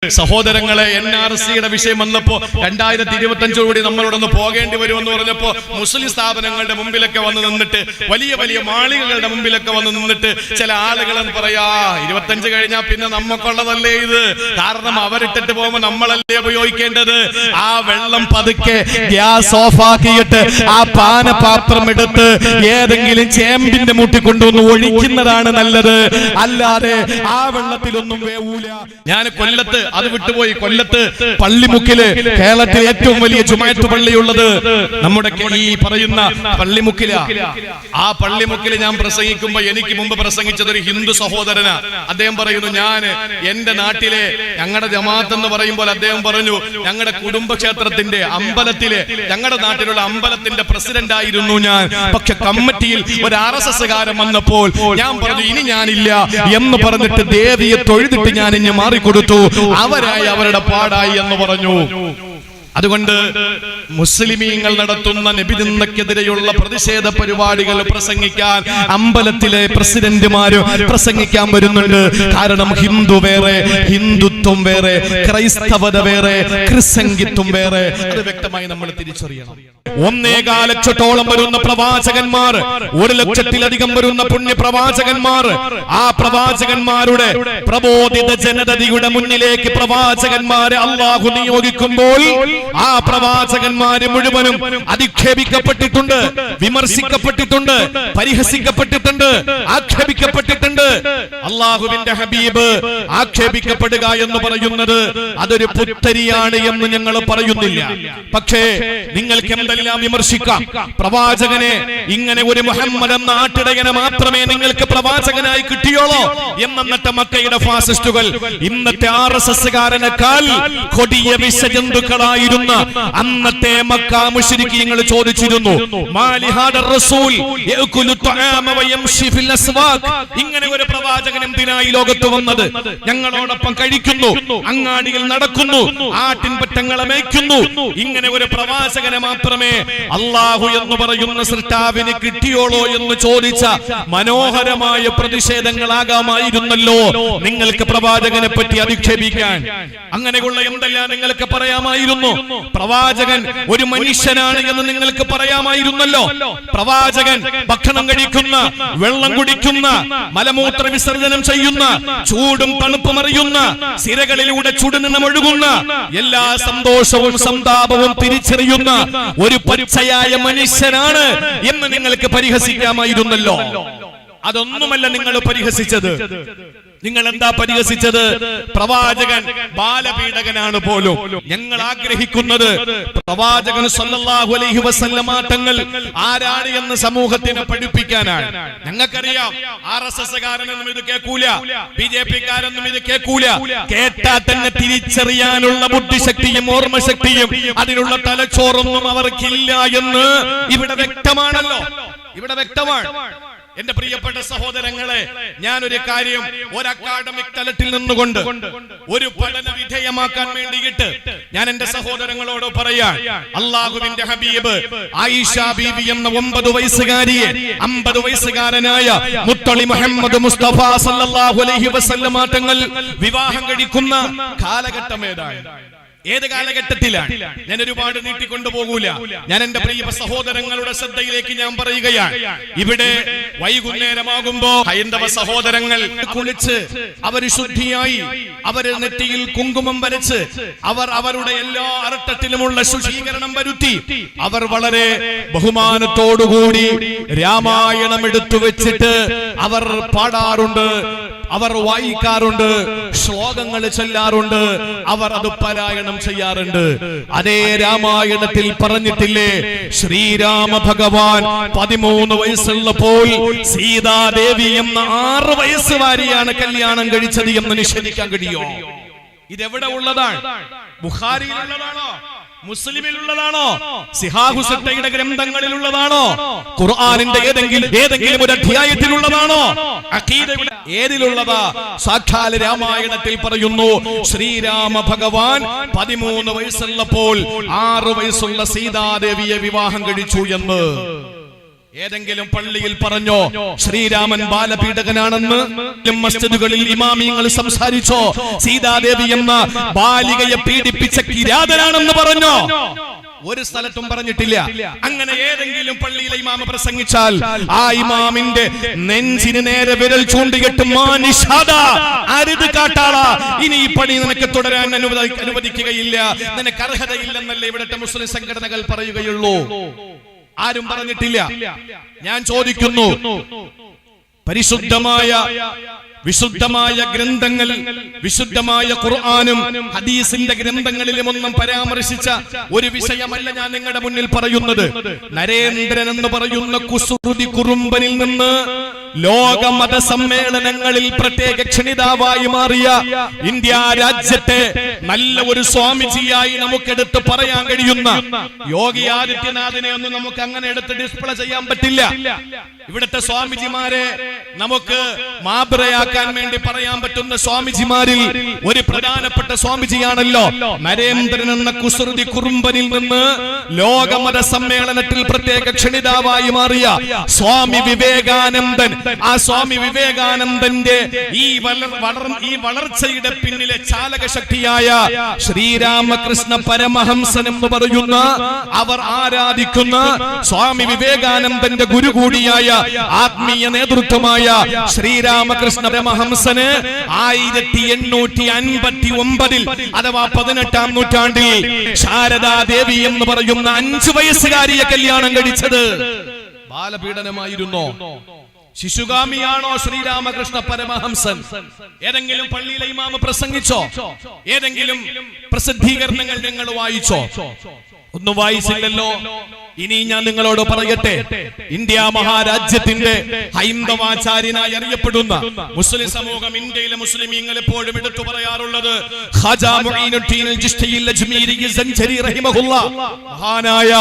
സഹോദരങ്ങളെ, NRC-യുടെ വിഷയം വന്നപ്പോ 2025 കൂടി നമ്മളോടൊന്ന് പോകേണ്ടി വരുമെന്ന് പറഞ്ഞപ്പോ മുസ്ലിം സ്ഥാപനങ്ങളുടെ മുമ്പിലൊക്കെ വന്ന് നിന്നിട്ട്, വലിയ വലിയ മാളികകളുടെ മുമ്പിലൊക്കെ വന്ന് നിന്നിട്ട് ചില ആളുകളെന്ന് പറയാ 25 കഴിഞ്ഞാൽ പിന്നെ നമുക്കുള്ളതല്ലേ ഇത്, കാരണം അവരിട്ടിട്ട് പോകുമ്പോ നമ്മളല്ലേ ഉപയോഗിക്കേണ്ടത്. ആ വെള്ളം പതുക്കെ ഗ്യാസ് ഓഫാക്കിയിട്ട് ആ പാനപാത്രം എടുത്ത് ഏതെങ്കിലും ചേമ്പിന്റെ മുട്ടി കൊണ്ടുവന്ന് ഒഴിക്കുന്നതാണ് നല്ലത്, അല്ലാതെ ആ വെള്ളത്തിലൊന്നും വേവൂല. ഞാൻ കൊല്ലത്ത്, അത് വിട്ടുപോയി, കൊല്ലത്ത് പള്ളിമുക്കില് കേരളത്തിൽ ഏറ്റവും വലിയ ജുമാഅത്ത് പള്ളിയുള്ളത് നമ്മുടെ ഈ പറയുന്ന പള്ളിമുക്കില. ആ പള്ളിമുക്കില് ഞാൻ പ്രസംഗിക്കുമ്പോ എനിക്ക് മുമ്പ് പ്രസംഗിച്ചത് ഒരു ഹിന്ദു സഹോദരനാ. അദ്ദേഹം പറയുന്നു, ഞാൻ എന്റെ നാട്ടിലെ ഞങ്ങളുടെ ജമാഅത്ത് എന്ന് പറയുമ്പോൾ അദ്ദേഹം പറഞ്ഞു, ഞങ്ങളുടെ കുടുംബക്ഷേത്രത്തിന്റെ അമ്പലത്തിലെ, ഞങ്ങളുടെ നാട്ടിലുള്ള അമ്പലത്തിന്റെ പ്രസിഡന്റ് ആയിരുന്നു ഞാൻ. പക്ഷെ കമ്മിറ്റിയിൽ ഒരു RSS കാരൻ വന്നപ്പോൾ ഞാൻ പറഞ്ഞു, ഇനി ഞാനില്ല എന്ന് പറഞ്ഞിട്ട് ദേവിയെ തൊഴുതിട്ട് ഞാൻ ഇനി മാറിക്കൊടുത്തു, അവരായി അവരുടെ പാടായി എന്ന് പറഞ്ഞു. അതുകൊണ്ട് മുസ്ലിമീങ്ങൾ നടത്തുന്ന നബിദിനക്കെതിരെയുള്ള പ്രതിഷേധ പരിപാടികൾ പ്രസംഗിക്കാൻ അമ്പലത്തിലെ പ്രസിഡന്റുമാരും പ്രസംഗിക്കാൻ വരുന്നുണ്ട്. കാരണം ഹിന്ദു വേറെ, ഹിന്ദുത്വം വേറെ, ക്രൈസ്തവത വേറെ, ക്രിസ്സംഗിത്വം വേറെ. അത് വ്യക്തമായി നമ്മൾ തിരിച്ചറിയണം. 1.25 ലക്ഷത്തോളം വരുന്ന പ്രവാചകന്മാർ, 1 ലക്ഷത്തിലധികം വരുന്ന പുണ്യ പ്രവാചകന്മാർ, ആ പ്രവാചകന്മാരുടെ പ്രബോധിത ജനതയുടെ മുന്നിലേക്ക് പ്രവാചകന്മാരെ അള്ളാഹു നിയോഗിക്കുമ്പോൾ ആ പ്രവാചകന്മാര് മുഴുവനും അധിക്ഷേപിക്കപ്പെട്ടിട്ടുണ്ട്, വിമർശിക്കപ്പെട്ടിട്ടുണ്ട്, പരിഹസിക്കപ്പെട്ടിട്ടുണ്ട്, ആക്ഷേപിക്കപ്പെട്ടിട്ടുണ്ട്. അള്ളാഹുവിന്റെ ഹബീബ് ആക്ഷേപിക്കപ്പെടുക എന്ന് പറയുന്നത് അതൊരു പുത്തരിയാണ് എന്ന് ഞങ്ങൾ പറയുന്നില്ല. പക്ഷേ നിങ്ങൾക്ക് എന്തെല്ലാം വിമർശിക്കാം. പ്രവാചകനെ, ഇങ്ങനെ ഒരു മുഹമ്മദ് എന്ന ആട്ടിടയനെ മാത്രമേ നിങ്ങൾക്ക് പ്രവാചകനായി കിട്ടിയോളോ എന്നിട്ട് മക്കയുടെ ഫാസിസ്റ്റുകൾ ഇന്നത്തെ RSS കാരനേക്കാൾ കൊടിയ വിഷജന്തുക്കളായി അന്നത്തെ മക്ക മുശ്രിക്കീങ്ങൾ ചോദിച്ചിരുന്നു, ഇങ്ങനെ ഒരു പ്രവാചകൻ എന്തിനായി ലോകത്ത് വന്നത്? ഞങ്ങളോടൊപ്പം കഴിക്കുന്നു, അങ്ങാടിയിൽ നടക്കുന്നു, ആട്ടിൻപറ്റങ്ങളെ മേയ്ക്കുന്നു. ഇങ്ങനെ ഒരു പ്രവാചകനെ മാത്രമേ അള്ളാഹു എന്ന് പറയുന്ന സൃഷ്ടാവിന് കിട്ടിയോളോ എന്ന് ചോദിച്ച മനോഹരമായ പ്രതിഷേധങ്ങളാകാമായിരുന്നല്ലോ നിങ്ങൾക്ക് പ്രവാചകനെ പറ്റി അധിക്ഷേപിക്കാൻ. അങ്ങനെയുള്ള എന്തെല്ലാം നിങ്ങൾക്ക് പറയാമായിരുന്നു. പ്രവാചകൻ ഒരു മനുഷ്യനാണ് എന്ന് നിങ്ങൾക്ക് പറയാമായിരുന്നല്ലോ. പ്രവാചകൻ ഭക്ഷണം കഴിക്കുന്ന, വെള്ളം കുടിക്കുന്ന, മലമൂത്ര വിസർജനം ചെയ്യുന്ന, ചൂടും തണുപ്പും അറിയുന്ന, സിരകളിലൂടെ ചുടുനിണം ഒഴുകുന്ന, എല്ലാ സന്തോഷവും സന്താപവും തിരിച്ചറിയുന്ന ഒരു പച്ചയായ മനുഷ്യനാണ് എന്ന് നിങ്ങൾക്ക് പരിഹസിക്കാമായിരുന്നല്ലോ. അതൊന്നുമല്ല നിങ്ങൾ പരിഹസിച്ചത്. നിങ്ങൾ എന്താ പരിഹസിച്ചത്? പ്രവാചകൻ ബാലപീഡകനാണ് പോലും. ഞങ്ങൾ ആഗ്രഹിക്കുന്നത് പ്രവാചകൻ സല്ലല്ലാഹു അലൈഹി വസല്ലമ തങ്ങൾ ആരാണ് എന്ന് സമൂഹത്തിനെ പഠിപ്പിക്കാനാണ്. ഞങ്ങൾക്കറിയാം RSS കാരനൊന്നും ഇത് കേൾക്കൂല, BJP കാരൊന്നും ഇത് കേൾക്കൂല. കേട്ടാൽ തന്നെ തിരിച്ചറിയാനുള്ള ബുദ്ധിശക്തിയും ഓർമ്മശക്തിയും അതിനുള്ള തലച്ചോറൊന്നും അവർക്കില്ല എന്ന് ഇവിടെ വ്യക്തമാണല്ലോ, ഇവിടെ വ്യക്തമാണ്. എന്റെ പ്രിയപ്പെട്ട സഹോദരങ്ങളെ, ഞാനൊരു കാര്യം ഒരു അക്കാഡമിക് തലത്തിൽ നിന്നുകൊണ്ട് ഒരു പഠന വിധേയമാക്കാൻ വേണ്ടിയിട്ട് ഞാൻ എന്റെ സഹോദരങ്ങളോട് പറയാം. അള്ളാഹുവിന്റെ ഹബീബ് ആയിഷ ബീവി എന്ന 9 വയസ്സുകാരിയെ 50 വയസ്സുകാരനായ മുത്തളി മുഹമ്മദ് മുസ്തഫ സല്ലല്ലാഹു അലൈഹി വസല്ലമ തങ്ങൾ വിവാഹം കഴിക്കുന്ന കാലഘട്ടം ഏതാണ്? ഏത് കാലഘട്ടത്തിലാണ്? ഞാൻ ഒരുപാട് നീട്ടിക്കൊണ്ടുപോകൂല. ഞാൻ എന്റെ പ്രിയ സഹോദരങ്ങളുടെ ശ്രദ്ധയിലേക്ക് ഞാൻ പറയുകയാണ്. ഇവിടെ വൈകുന്നേരമാകുമ്പോ ഹൈന്ദവ സഹോദരങ്ങൾ കുളിച്ച് അവർ ശുദ്ധിയായി, അവര് നെറ്റിയിൽ കുങ്കുമം വരച്ച്, അവർ അവരുടെ എല്ലാ അർത്ഥത്തിലുമുള്ള ശുചീകരണം വരുത്തി, അവർ വളരെ ബഹുമാനത്തോടുകൂടി രാമായണം എടുത്തു വെച്ചിട്ട് അവർ പാടാറുണ്ട്, അവർ വായിക്കാറുണ്ട്, ശ്ലോകങ്ങൾ ചൊല്ലാറുണ്ട്, അവർ അത് പാരായണം ചെയ്യാറുണ്ട്. അതേ രാമായണത്തിൽ പറഞ്ഞിട്ടില്ലേ, ശ്രീരാമ ഭഗവാൻ 13 വയസ്സുള്ളപ്പോൾ സീതാദേവി എന്ന 6 വയസ്സുകാരിയാണ് കല്യാണം കഴിച്ചത് എന്ന് നിഷേധിക്കാൻ കഴിയോ? ഇതെവിടെ ഉള്ളതാണ്? ബുഖാരിയിലുള്ളതാണോ? മുസ്ലിമിലുള്ളതാണോ? സിഹാഹു സിത്തയുടെ ഗ്രന്ഥങ്ങളിലുള്ളതാണോ? ഖുർആനിന്റെ ഏതെങ്കിലും ഒരു അധ്യായത്തിലുള്ളതാണോ? അഖീദയുടെ ഏതിലുള്ളതാ? സാക്ഷാൽ രാമായണത്തിൽ പറയുന്നു, ശ്രീരാമ ഭഗവാൻ 13 വയസ്സുള്ളപ്പോൾ 6 വയസ്സുള്ള സീതാദേവിയെ വിവാഹം കഴിച്ചു എന്ന്. ഏതെങ്കിലും പള്ളിയിൽ പറഞ്ഞോ ശ്രീരാമൻ ബാലപീഡകനാണെന്ന്? മസ്ജിദുകളിൽ ഇമാമിയങ്ങൾ സംസാരിച്ചോ സീതാദേവി എന്ന ബാലികയെ പീഡിപ്പിച്ച കിരാതനാണെന്ന് പറഞ്ഞോ? ഒരു സ്ഥലത്തും പറഞ്ഞിട്ടില്ല. അങ്ങനെ ഏതെങ്കിലും പള്ളിയിലെ ഇമാമ പ്രസംഗിച്ചാൽ ആ ഇമാമിന്റെ നെഞ്ചിന് നേരെ വിരൽ ചൂണ്ടിയിട്ട് അരുത് കാട്ടാളാ, ഇനി ഈ പണി നിനക്ക് തുടരാൻ അനുവദിക്കുകയില്ല, നിനക്ക് അർഹതയില്ലെന്നല്ലേ ഇവിടുത്തെ മുസ്ലിം സംഘടനകൾ പറയുകയുള്ളൂ. ആരും പറഞ്ഞിട്ടില്ല. ഞാൻ ചോദിക്കുന്നു, വിശുദ്ധമായ ഗ്രന്ഥങ്ങൾ, വിശുദ്ധമായ ഖുർആനും ഹദീസിന്റെ ഗ്രന്ഥങ്ങളിലും ഒന്നും പരാമർശിച്ച ഒരു വിഷയമല്ല ഞാൻ നിങ്ങളുടെ മുന്നിൽ പറയുന്നത്. നരേന്ദ്രൻ എന്ന് പറയുന്ന കുസൃതി കുറുമ്പനിൽ നിന്ന് ലോക മത സമ്മേളനങ്ങളിൽ പ്രത്യേക ക്ഷണിതാവായി മാറിയ ഇന്ത്യ രാജ്യത്തെ നല്ല ഒരു സ്വാമിജിയായി നമുക്കെടുത്ത് പറയാൻ കഴിയുന്ന യോഗി ആദിത്യനാഥിനെ ഒന്നും നമുക്ക് അങ്ങനെ എടുത്ത് ഡിസ്പ്ലേ ചെയ്യാൻ പറ്റില്ല. ഇവിടുത്തെ സ്വാമിജിമാരെ നമുക്ക് മാതൃകയാക്കാൻ വേണ്ടി പറയാൻ പറ്റുന്ന സ്വാമിജിമാരിൽ ഒരു പ്രധാനപ്പെട്ട സ്വാമിജിയാണല്ലോ നരേന്ദ്രൻ എന്ന കുസൃതി കുറുമ്പനിൽ നിന്ന് ലോകമത സമ്മേളനത്തിൽ പ്രത്യേക ക്ഷണിതാവായി മാറിയ സ്വാമി വിവേകാനന്ദൻ. ആ സ്വാമി വിവേകാനന്ദന്റെ ഈ വളർച്ചയുടെ പിന്നിലെ ചാലക ശക്തിയായ ശ്രീരാമകൃഷ്ണ പരമഹംസൻ എന്ന് പറയുന്ന അവർ ആരാധിക്കുന്ന സ്വാമി വിവേകാനന്ദന്റെ ഗുരു കൂടിയായ ആത്മീയ നേതൃത്വമായ ശ്രീരാമകൃഷ്ണ പരമഹംസന് 1859 അഥവാ 18-ാം നൂറ്റാണ്ടിൽ ശാരദാദേവി എന്ന് പറയുന്ന 5 വയസ്സുകാരിയെ കല്യാണം കഴിച്ചത് ബാലപീഡനമായിരുന്നോ? ശിശുഗാമിയാണോ ശ്രീരാമകൃഷ്ണ പരമഹംസൻ? ഏതെങ്കിലും പള്ളിയിലെ ഇമാമ പ്രസംഗിച്ചോ? ഏതെങ്കിലും പ്രസിദ്ധീകരണങ്ങൾ നിങ്ങൾ വായിച്ചോ? ഒന്നും വായിച്ചില്ലല്ലോ. ഇനി ഞാൻ നിങ്ങളോട് പറയട്ടെ, ഇന്ത്യ മഹാരാജ്യത്തിന്റെ ഹൈന്ദവാചാര്യനായി അറിയപ്പെടുന്ന മുസ്ലിം സമൂഹം, ഇന്ത്യയിലെ മുസ്ലിമീങ്ങൾ എപ്പോഴും എടുത്തു പറയാറുള്ളത് ഖാജാ മുഈനുദ്ദീൻ അൽ-ജിശ്തി അജ്മീരി സഞ്ചരി റഹിമഹുല്ലാഹ്, മഹാനായ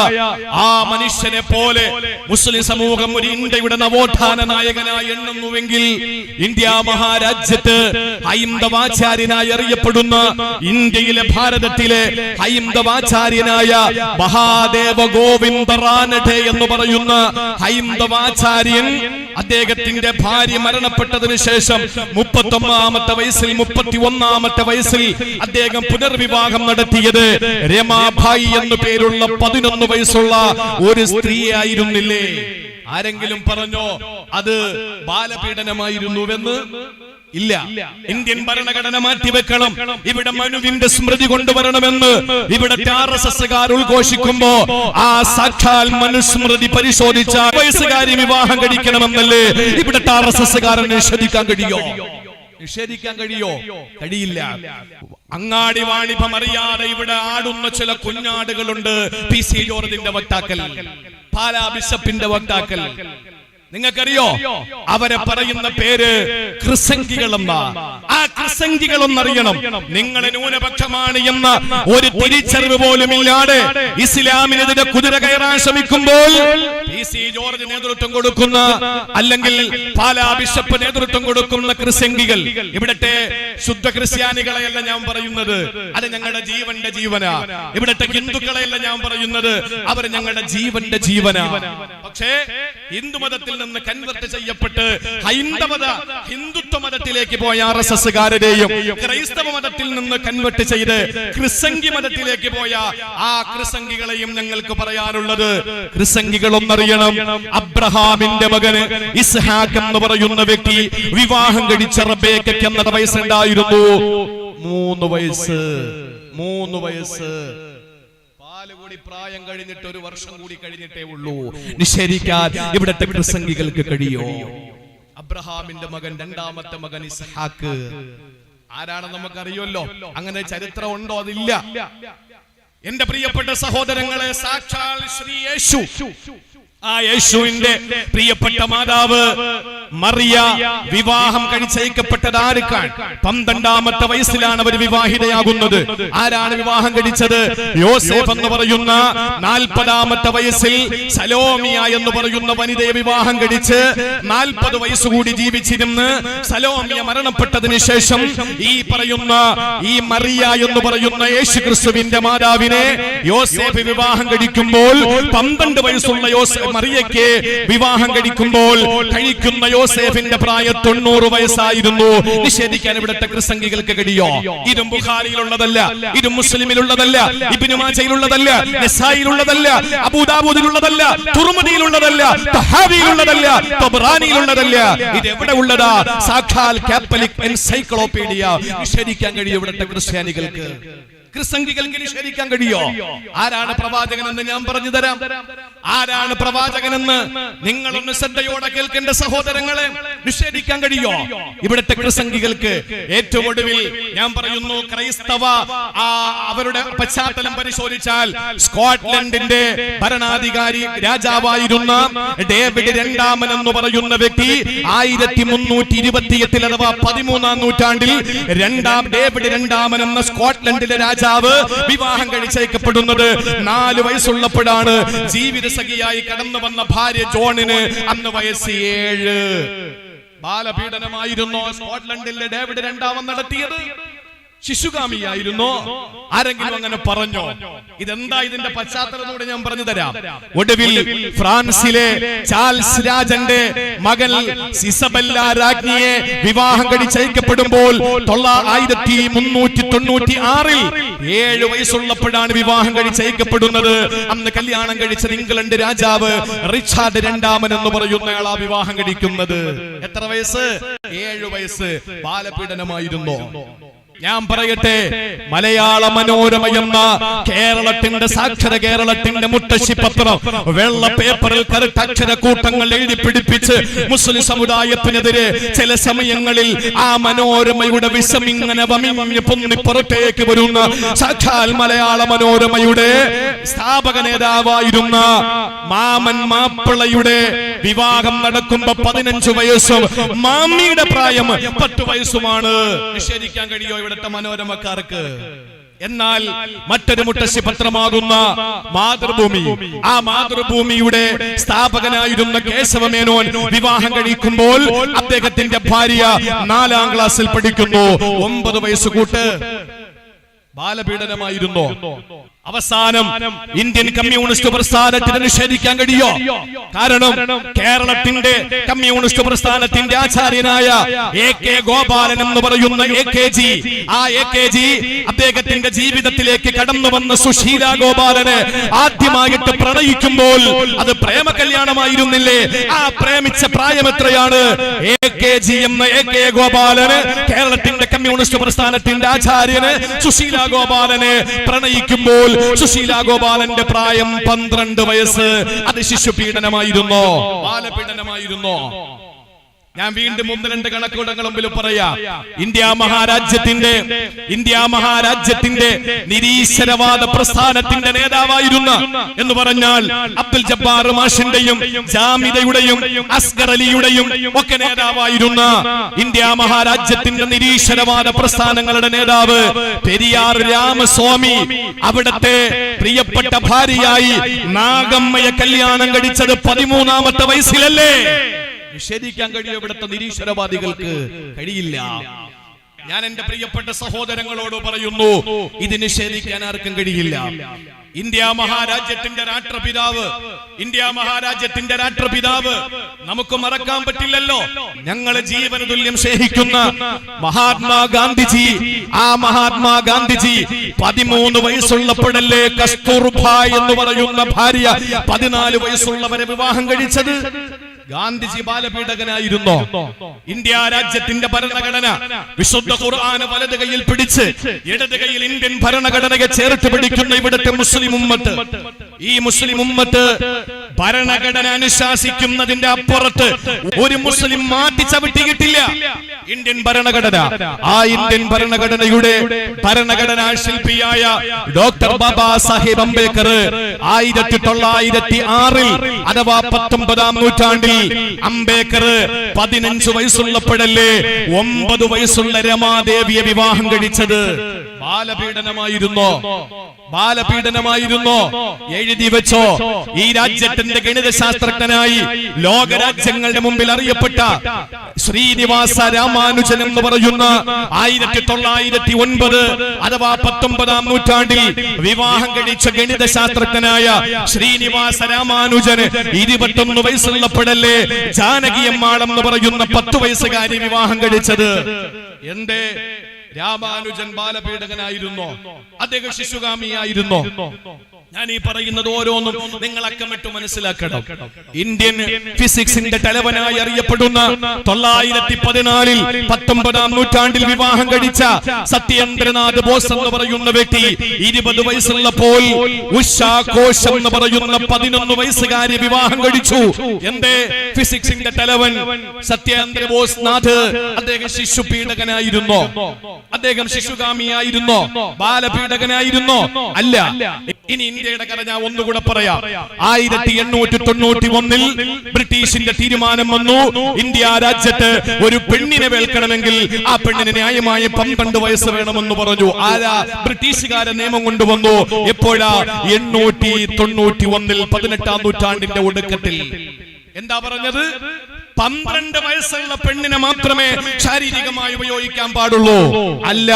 ആ മനുഷ്യനെ പോലെ മുസ്ലിം സമൂഹം ഒരു ഇന്ത്യയുടെ നവോത്ഥാന നായകനായി എണ്ണുന്നുവെങ്കിൽ ഇന്ത്യ മഹാരാജ്യത്ത് ഹൈന്ദവാചാര്യനായി അറിയപ്പെടുന്ന ഇന്ത്യയിലെ ഭാരതത്തിലെ ഹൈന്ദവാചാര്യനായ മഹാദേവ ഗോവിന്ദ എന്ന് പറയുന്ന ഹൈന്ദവാചാര്യൻ, അദ്ദേഹത്തിന്റെ ഭാര്യ മരണപ്പെട്ടതിനു ശേഷം 31-ാമത്തെ വയസ്സിൽ 31-ാമത്തെ വയസ്സിൽ അദ്ദേഹം പുനർവിവാഹം നടത്തിയത് രമാഭായി എന്നു പേരുള്ള 11 വയസ്സുള്ള ഒരു സ്ത്രീയായിരുന്നില്ലേ? ആരെങ്കിലും പറഞ്ഞോ അത് ബാലപീഡനമായിരുന്നുവെന്ന്? ഇല്ല. ഇന്ത്യൻ ഭരണഘടന മാറ്റിവെക്കണം, ഇവിടെ മനുവിന്റെ സ്മൃതി കൊണ്ടുവരണമെന്ന് ഇവിടത്തെ RSSകാർ ഉദ്ഘോഷിക്കുമ്പോ ആ സാക്ഷാൽ മനുസ്മൃതി പരിശോധിച്ച വയസ്സുകാരി വിവാഹം കഴിക്കണമെന്നല്ലേ ഇവിടത്തെ RSSകാരൻ നിഷേധിക്കാൻ കഴിയോ? നിഷേധിക്കാൻ കഴിയോ? കഴിയില്ല. അങ്ങാടി വാണിഭം അറിയാതെ ഇവിടെ ആടുന്ന ചില കുഞ്ഞാടുകളുണ്ട്. PC ജോർജിന്റെ വക്താക്കൽ, പാലാ ബിഷപ്പിന്റെ വക്താക്കൽ. നിങ്ങൾക്കറിയോ അവരെ പറയുന്ന പേര് ക്രിസംഗികളെന്ന? ആ ക്രിസംഗികളൊന്നറിയണം, നിങ്ങൾ ന്യൂനപക്ഷമാണ് എന്ന ഒരു തിരിച്ചറിവ് പോലും ഇല്ലാതെ ഇസ്ലാമിനെതിരെ കുതിര കയറാൻ ശ്രമിക്കുമ്പോൾ PC ജോർജ് നേതൃത്വം കൊടുക്കുന്ന, അല്ലെങ്കിൽ പാലാ ബിഷപ്പ് നേതൃത്വം കൊടുക്കുന്ന ക്രിസംഗികൾ, ഇവിടത്തെ ശുദ്ധ ക്രിസ്ത്യാനികളെയല്ല ഞാൻ പറയുന്നത്, അത് ഞങ്ങളുടെ ജീവന്റെ ജീവനാ. ഇവിടത്തെ ഹിന്ദുക്കളെയല്ല ഞാൻ പറയുന്നത്, അവർ ഞങ്ങളുടെ ജീവന്റെ ജീവനാ. പക്ഷേ ഹിന്ദുമതത്തിൽ നിന്ന് കൺവെർട്ട് ചെയ്യപ്പെട്ട് ഹിന്ദുത്വ മതത്തിലേക്ക് പോയ RSSകാരുടെയും ക്രൈസ്തവ മതത്തിൽ നിന്ന് കൺവെർട്ട് ചെയ്ത് ക്രിസംഗി മതത്തിലേക്ക് പോയ ആ ക്രിസംഗികളെയും ഞങ്ങൾക്ക് പറയാനുള്ളത്, ക്രിസംഗികളൊന്നറിയണം, അബ്രഹാമിന്റെ മകന് ഇസ്ഹാഖ് എന്ന് പറയുന്ന വ്യക്തി വിവാഹം കഴിച്ച റബേക്കയ്ക്ക് എന്ന വയസ്സുണ്ടായിരുന്നു. 3 വയസ്സ്. കൂടി പ്രായം കഴിഞ്ഞിട്ട് 1 വർഷം കൂടി കഴിഞ്ഞിട്ടേ ഉള്ളൂ. നിഷേധിക്കാൻ ഇവിടത്തെ ക്രിസംഗികൾക്ക് കഴിയോ? അബ്രഹാമിന്റെ മകൻ, 2ാമത്തെ മകൻ ഇസ്ഹാക്ക് ആരാണെന്ന് നമുക്കറിയുമല്ലോ. അങ്ങനെ ചരിത്രം ഉണ്ടോ? അതില്ല. എന്റെ പ്രിയപ്പെട്ട സഹോദരങ്ങളെ, സാക്ഷാൽ ശ്രീ യേശു, ആ യേശുവിന്റെ പ്രിയപ്പെട്ട മാതാവ് മറിയ വിവാഹം കഴിച്ചയക്കപ്പെട്ടത് ആർക്കാണ്? 12-ാമത്തെ വയസ്സിലാണ് അവർ വിവാഹിതയാകുന്നത്. ആരാണ് വിവാഹം കഴിച്ചത്? യോസേഫ് എന്ന് പറയുന്ന 40-ാമത്തെ വയസ്സിൽ സലോമിയ എന്ന് പറയുന്ന വനിതയെ വിവാഹം കഴിച്ച് 40 വയസ്സുകൂടി ജീവിച്ചിരുന്ന് സലോമിയ മരണപ്പെട്ടതിന് ശേഷം ഈ പറയുന്ന ഈ മറിയ എന്ന് പറയുന്ന യേശു ക്രിസ്തുവിന്റെ മാതാവിനെ യോസേഫ് വിവാഹം കഴിക്കുമ്പോൾ 12 വയസ്സുള്ള യോസേഫ് മറിയയ്ക്ക് വിവാഹം കഴിക്കുമ്പോൾ കഴിക്കുന്ന യോസേഫിന്റെ പ്രായം 90 വയസ്സായിരുന്നു. നിഷേധിക്കാൻ ഇവിടുത്തെ ക്രിസ്തംഗികൾക്ക് കഴിയോ? ഇതും ബുഖാരിയിലുള്ളതല്ല, ഇതും മുസ്ലിമിലുള്ളതല്ല, ഇബ്നു മാജയിലുള്ളതല്ല, നസായിലുള്ളതല്ല, അബൂദാവൂദിലുള്ളതല്ല, തുർമുദിയിലുള്ളതല്ല, തഹാവിയിലുള്ളതല്ല, തബ്റാനിയിലുള്ളതല്ല. ഇത് എവിടെ ഉള്ളതാ? സാക്ഷാൽ കാത്തലിക് എൻസൈക്ലോപീഡിയ. നിഷേധിക്കാൻ കഴിയും ഇവിടുത്തെ ക്രിസ്ത്യാനികൾക്ക്, ക്രിസ്തംഗികൾക്ക് നിഷേധിക്കാൻ കഴിയോ? ആരാണ് പ്രവാചകനെന്ന് ഞാൻ പറഞ്ഞു തരാം. ആരാണ് പ്രവാചകനെന്ന് നിങ്ങളൊന്ന് ശ്രദ്ധയോടെ കേൾക്കേണ്ട സഹോദരങ്ങളെ. നിഷേധിക്കാൻ കഴിയോ ഇവിടുത്തെ ക്രിസ്തംഗികൾക്ക്? ഏറ്റവും ഒടുവിൽ ഞാൻ പറയുന്നു, ക്രൈസ്തവ അവരുടെ പശ്ചാത്തലം പരിശോധിച്ചാൽ സ്കോട്ട്ലൻഡിന്റെ ഭരണാധികാരി രാജാവായിരുന്ന ഡേവിഡ് രണ്ടാമൻ എന്ന് പറയുന്ന വ്യക്തി 1328 അഥവാ 13-ാം നൂറ്റാണ്ടിൽ ഡേവിഡ് രണ്ടാമൻ എന്ന സ്കോട്ട്ലൻഡിലെ രാജാവ് വിവാഹം കഴിച്ചയക്കപ്പെടുന്നത് 4 വയസ്സുള്ളപ്പോഴാണ്. ജീവിതസഖിയായി കടന്നു വന്ന ഭാര്യ ജോണിന് അന്ന് വയസ്സ് 7. ബാലപീഡനമായിരുന്നു സ്കോട്ട്ലൻഡിലെ ഡേവിഡ് രണ്ടാമൻ നടത്തിയത്. ശിശുഗാമിയായിരുന്നു. ആരെങ്കിലും അങ്ങനെ പറഞ്ഞോ? ഇതെന്താ ഇതിന്റെ പശ്ചാത്തലത്തോടെ ഞാൻ പറഞ്ഞു തരാം. ഒടുവിൽ ഫ്രാൻസിലെ ചാൾസ് രാജന്റെ മകൾ ഇസബെല്ല രാജ്ഞിയെ വിവാഹം കഴിച്ചയക്കപ്പെടുമ്പോൾ 1396 7 വയസ്സുള്ളപ്പോഴാണ് വിവാഹം കഴിച്ചയക്കപ്പെടുന്നത്. അന്ന് കല്യാണം കഴിച്ചത് ഇംഗ്ലണ്ട് രാജാവ് റിച്ചാർഡ് രണ്ടാമൻ എന്ന് പറയുന്നയാളാ വിവാഹം കഴിക്കുന്നത്. എത്ര വയസ്സ്? 7 വയസ്സ്. ബാലപീഡനമായിരുന്നു. ഞാൻ പറയട്ടെ, മലയാള മനോരമ എന്ന കേരളത്തിന്റെ സാക്ഷര കേരളത്തിന്റെ മുത്തശ്ശി പത്രം വെള്ള പേപ്പറിൽ കറുത്തക്ഷര കൂട്ടങ്ങൾ എഴുതി പിടിപ്പിച്ച് മുസ്ലിം സമുദായത്തിനെതിരെ ചില സമയങ്ങളിൽ ആ മനോരമയുടെ വിഷം ഇങ്ങനെ വമിഞ്ഞ് പൊന്നി പുറത്തേക്ക് വരുന്ന സാക്ഷാൽ മലയാള മനോരമയുടെ സ്ഥാപക നേതാവായിരുന്ന മാമൻ മാപ്പിളയുടെ വിവാഹം നടക്കുമ്പോ 15 വയസ്സും മാമിയുടെ പ്രായം 10 വയസ്സുമാണ്. നിഷേധിക്കാൻ കഴിയോ ഇവിടുത്തെ മനോരമക്കാർക്ക്? എന്നാൽ മറ്റൊരു മുത്തശ്ശി പത്രമാകുന്ന മാതൃഭൂമി, ആ മാതൃഭൂമിയുടെ സ്ഥാപകനായിരുന്ന കേശവമേനോൻ വിവാഹം കഴിക്കുമ്പോൾ അദ്ദേഹത്തിന്റെ ഭാര്യ 4-ാം ക്ലാസ്സിൽ പഠിക്കുന്നു. 9 വയസ്സ് കൂട്ട്. ബാലപീഡനമായിരുന്നു. അവസാനം ഇന്ത്യൻ കമ്മ്യൂണിസ്റ്റ് പ്രസ്ഥാനത്തിന് നിഷേധിക്കാൻ കഴിയോ? കാരണം കേരളത്തിന്റെ കമ്മ്യൂണിസ്റ്റ് പ്രസ്ഥാനത്തിന്റെ ആചാര്യനായ AK ഗോപാലൻ എന്ന് പറയുന്ന AKG, ആ AKG അദ്ദേഹത്തിന്റെ ജീവിതത്തിലേക്ക് കടന്നു വന്ന സുശീല ഗോപാലനെ ആദ്യമായിട്ട് പ്രണയിക്കുമ്പോൾ അത് പ്രേമ കല്യാണമായിരുന്നില്ലേ? ആ പ്രേമിച്ച പ്രായം എത്രയാണ്? AKG എന്ന AK ഗോപാലന്, കേരളത്തിന്റെ കമ്മ്യൂണിസ്റ്റ് പ്രസ്ഥാനത്തിന്റെ ആചാര്യന് സുശീല ഗോപാലനെ പ്രണയിക്കുമ്പോൾ സുശീല ഗോപാലന്റെ പ്രായം 12 വയസ്സ്. അത് ശിശുപീഡനമായിരുന്നോ? ബാലപീഡനമായിരുന്നോ? ഞാൻ വീണ്ടും 1-2 കണക്കുകൂടങ്ങൾ മുമ്പിൽ പറയാം. ഇന്ത്യ മഹാരാജ്യത്തിന്റെ നിരീശ്വരവാദ പ്രസ്ഥാനത്തിന്റെ നേതാവായിരുന്ന എന്ന് പറഞ്ഞാൽ അബ്ദുൽ ജബ്ബാർ മാഷിന്റെയും ജാമിദയുടെയും അസ്ഗർ അലിയുടെയും ഒക്കെ നേതാവായിരുന്ന ഇന്ത്യ മഹാരാജ്യത്തിന്റെ നിരീശ്വരവാദ പ്രസ്ഥാനങ്ങളുടെ നേതാവ് പെരിയാർ രാമസ്വാമി അവിടത്തെ പ്രിയപ്പെട്ട ഭാര്യയായി നാഗമ്മയെ കല്യാണം കഴിച്ചത് 13-ാമത്തെ വയസ്സിലല്ലേ? നിഷേധിക്കാൻ കഴിയും ഇവിടുത്തെ നിരീശ്വരവാദികൾക്ക്? കഴിയില്ല. ഞാൻ എന്റെ പ്രിയപ്പെട്ട സഹോദരങ്ങളോട് പറയുന്നു, ഇത് നിഷേധിക്കാൻ ആർക്കും കഴിയില്ല. ഇന്ത്യ മഹാരാജ്യത്തിന്റെ രാഷ്ട്രപിതാവ് നമുക്ക് മറക്കാൻ പറ്റില്ലല്ലോ. ഞങ്ങളെ ജീവന തുല്യം സ്നേഹിക്കുന്ന മഹാത്മാഗാന്ധിജി, ആ മഹാത്മാഗാന്ധിജി 13 വയസ്സുള്ളപ്പോഴല്ലേ കസ്തൂർബ എന്ന് പറയുന്ന ഭാര്യ 14 വയസ്സുള്ളവരെ വിവാഹം കഴിച്ചത്? ഗാന്ധിജി ബാലപീഡകനായിരുന്നോ? ഇന്ത്യ രാജ്യത്തിന്റെ ഭരണഘടന വിശുദ്ധ ഖുർആൻ വലത് കൈയിൽ പിടിച്ച് ഇടത് കൈയിൽ ഇന്ത്യൻ ഭരണഘടനയെ ചേർത്ത് പിടിക്കുന്ന ഇവിടുത്തെ മുസ്ലിം ഉമ്മത്ത്, ഈ മുസ്ലിം ഉമ്മത്ത് ഭരണഘടന അനുശാസിക്കുന്നതിന്റെ അപ്പുറത്ത് ഒരു മുസ്ലിം മാറ്റി ചവിട്ടിയിട്ടില്ല. ഇന്ത്യൻ ഭരണഘടന, ആ ഇന്ത്യൻ ഭരണഘടനയുടെ ഭരണഘടനാ ശില്പിയായ ഡോക്ടർ ബാബാ സാഹിബ് അംബേദ്കർ 1906 അഥവാ 19-ാം നൂറ്റാണ്ടിൽ അംബേദ്കർ 15 വയസ്സുള്ളപ്പോഴല്ലേ 9 വയസ്സുള്ള രമാദേവിയെ വിവാഹം കഴിച്ചത്? ബാലപീഡനമായിരുന്നു. എഴുതി വെച്ചോ, ഈ രാജ്യത്തിന്റെ ഗണിതശാസ്ത്രജ്ഞനായി ലോകരാജ്യങ്ങളുടെ മുമ്പിൽ അറിയപ്പെട്ട ശ്രീനിവാസ രാമാനുജൻ എന്ന് പറയുന്ന 1909 അഥവാ 19-ാം നൂറ്റാണ്ടിൽ വിവാഹം കഴിച്ച ഗണിതശാസ്ത്രജ്ഞനായ ശ്രീനിവാസ രാമാനുജന് 21 വയസ്സുള്ളപ്പോഴല്ലേ ജാനകിയമ്മാളം എന്ന് പറയുന്ന 10 വയസ്സുകാരി വിവാഹം കഴിച്ചത്. എന്തേ? രാമാനുജൻ ബാലപീഡകനായിരുന്നോ? അദ്ദേഹം ശിശുഗാമിയായിരുന്നോ? ഞാൻ ഈ പറയുന്നത് ഓരോന്നും നിങ്ങൾ അക്കമിട്ട് മനസ്സിലാക്കണം. ഇന്ത്യൻ ഫിസിക്സിന്റെ തലവനായി അറിയപ്പെടുന്ന 914 19-ാം നൂറ്റാണ്ടിൽ വിവാഹം കഴിച്ച സത്യേന്ദ്രനാഥ് ബോസ് എന്ന് പറയുന്ന വ്യക്തി 20 വയസ്സുള്ളപ്പോൾ ഉഷാ ഘോഷ് എന്ന് പറയുന്ന 11 വയസ്സുകാരി വിവാഹം കഴിച്ചു. എന്തേ? ഫിസിക്സിന്റെ തലവൻ സത്യേന്ദ്ര ബോസ് നാഥ് അദ്ദേഹം ശിശുപീഡകനായിരുന്നോ? അദ്ദേഹം ശിശുഗാമിയായിരുന്നോ? ബാലപീഡകനായിരുന്നോ? അല്ല. ഇനി ഇന്ത്യയുടെ കഥ ഞാൻ ഒന്നുകൂടെ പറയാം. 1891 ബ്രിട്ടീഷിന്റെ തീരുമാനം വന്നു, ഇന്ത്യ രാജ്യത്ത് ഒരു പെണ്ണിനെ വേൽക്കണമെങ്കിൽ ആ പെണ്ണിന് ന്യായമായ 12 വയസ്സ് വേണമെന്ന് പറഞ്ഞു. ആരാ? ബ്രിട്ടീഷുകാരെ നിയമം കൊണ്ടുവന്നു. എപ്പോഴാ? 891 18-ാം നൂറ്റാണ്ടിന്റെ ഒടുക്കത്തിൽ. എന്താ പറഞ്ഞത്? 12 വയസ്സുള്ള പെണ്ണിനെ മാത്രമേ ശാരീരികമായി ഉപയോഗിക്കാൻ പാടുള്ളൂ. അല്ല,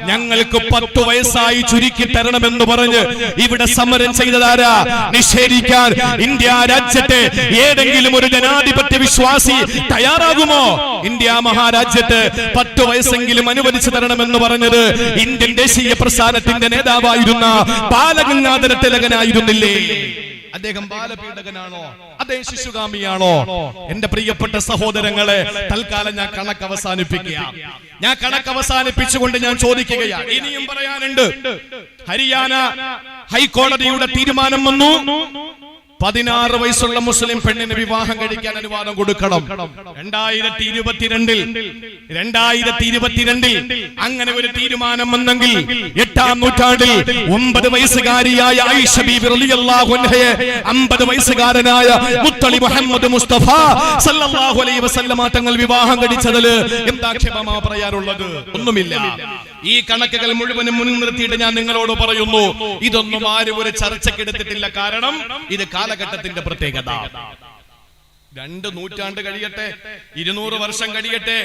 ഞങ്ങൾക്ക് 10 വയസ്സായി ചുരുക്കി തരണമെന്ന് പറഞ്ഞ് ഇവിടെ സമരം ചെയ്തതാരാ? നിഷേധിക്കാൻ ഇന്ത്യ രാജ്യത്തെ ഏതെങ്കിലും ഒരു ജനാധിപത്യ വിശ്വാസി തയ്യാറാകുമോ? ഇന്ത്യ മഹാരാജ്യത്ത് 10 വയസ്സെങ്കിലും അനുവദിച്ചു തരണമെന്ന് പറഞ്ഞത് ഇന്ത്യൻ ദേശീയ പ്രസ്ഥാനത്തിന്റെ നേതാവായിരുന്ന ബാലഗംഗാധര തിലകനായിരുന്നില്ലേ? അദ്ദേഹം ബാലപീഡകനാണോ? അദ്ദേഹം ശിശുഗാമിയാണോ? എന്റെ പ്രിയപ്പെട്ട സഹോദരങ്ങളെ, തൽക്കാലം ഞാൻ കണക്ക് അവസാനിപ്പിച്ചുകൊണ്ട് ഞാൻ ചോദിക്കുകയാണ്. ഇനിയും പറയാനുണ്ട്. ഹരിയാന ഹൈക്കോടതിയുടെ തീരുമാനം വന്നു, 16 വയസ്സുള്ള മുസ്ലിം പെണ്ണിന് വിവാഹം കഴിക്കാൻ അനുവാദം കൊടുക്കണം. 2022 അങ്ങനെ ഒരു തീരുമാനം വന്നെങ്കിൽ 8-ാം നൂറ്റാണ്ടിൽ 9 വയസ്സുകാരിയായ ആയിഷ ബീബി റളിയല്ലാഹു അൻഹയെ 50 വയസ്സുകാരനായ മുത്തളി മുഹമ്മദ് മുസ്തഫ സല്ലല്ലാഹു അലൈഹി വസല്ലമ തങ്ങൾ വിവാഹം കഴിച്ചതിൽ എന്താക്ഷേപമാ പറയാറുള്ളത്? ഒന്നുമില്ല. ഈ കണക്കുകൾ മുഴുവനും മുൻനിർത്തിയിട്ട് ഞാൻ നിങ്ങളോട് പറയുന്നു, ഇതൊന്നും ആരും ഒരു ചർച്ചയ്ക്കെടുത്തിട്ടില്ല. കാരണം ഇത് കാലഘട്ടത്തിന്റെ പ്രത്യേകത. 2 നൂറ്റാണ്ട് കഴിയട്ടെ, 200 വർഷം കഴിയട്ടെ,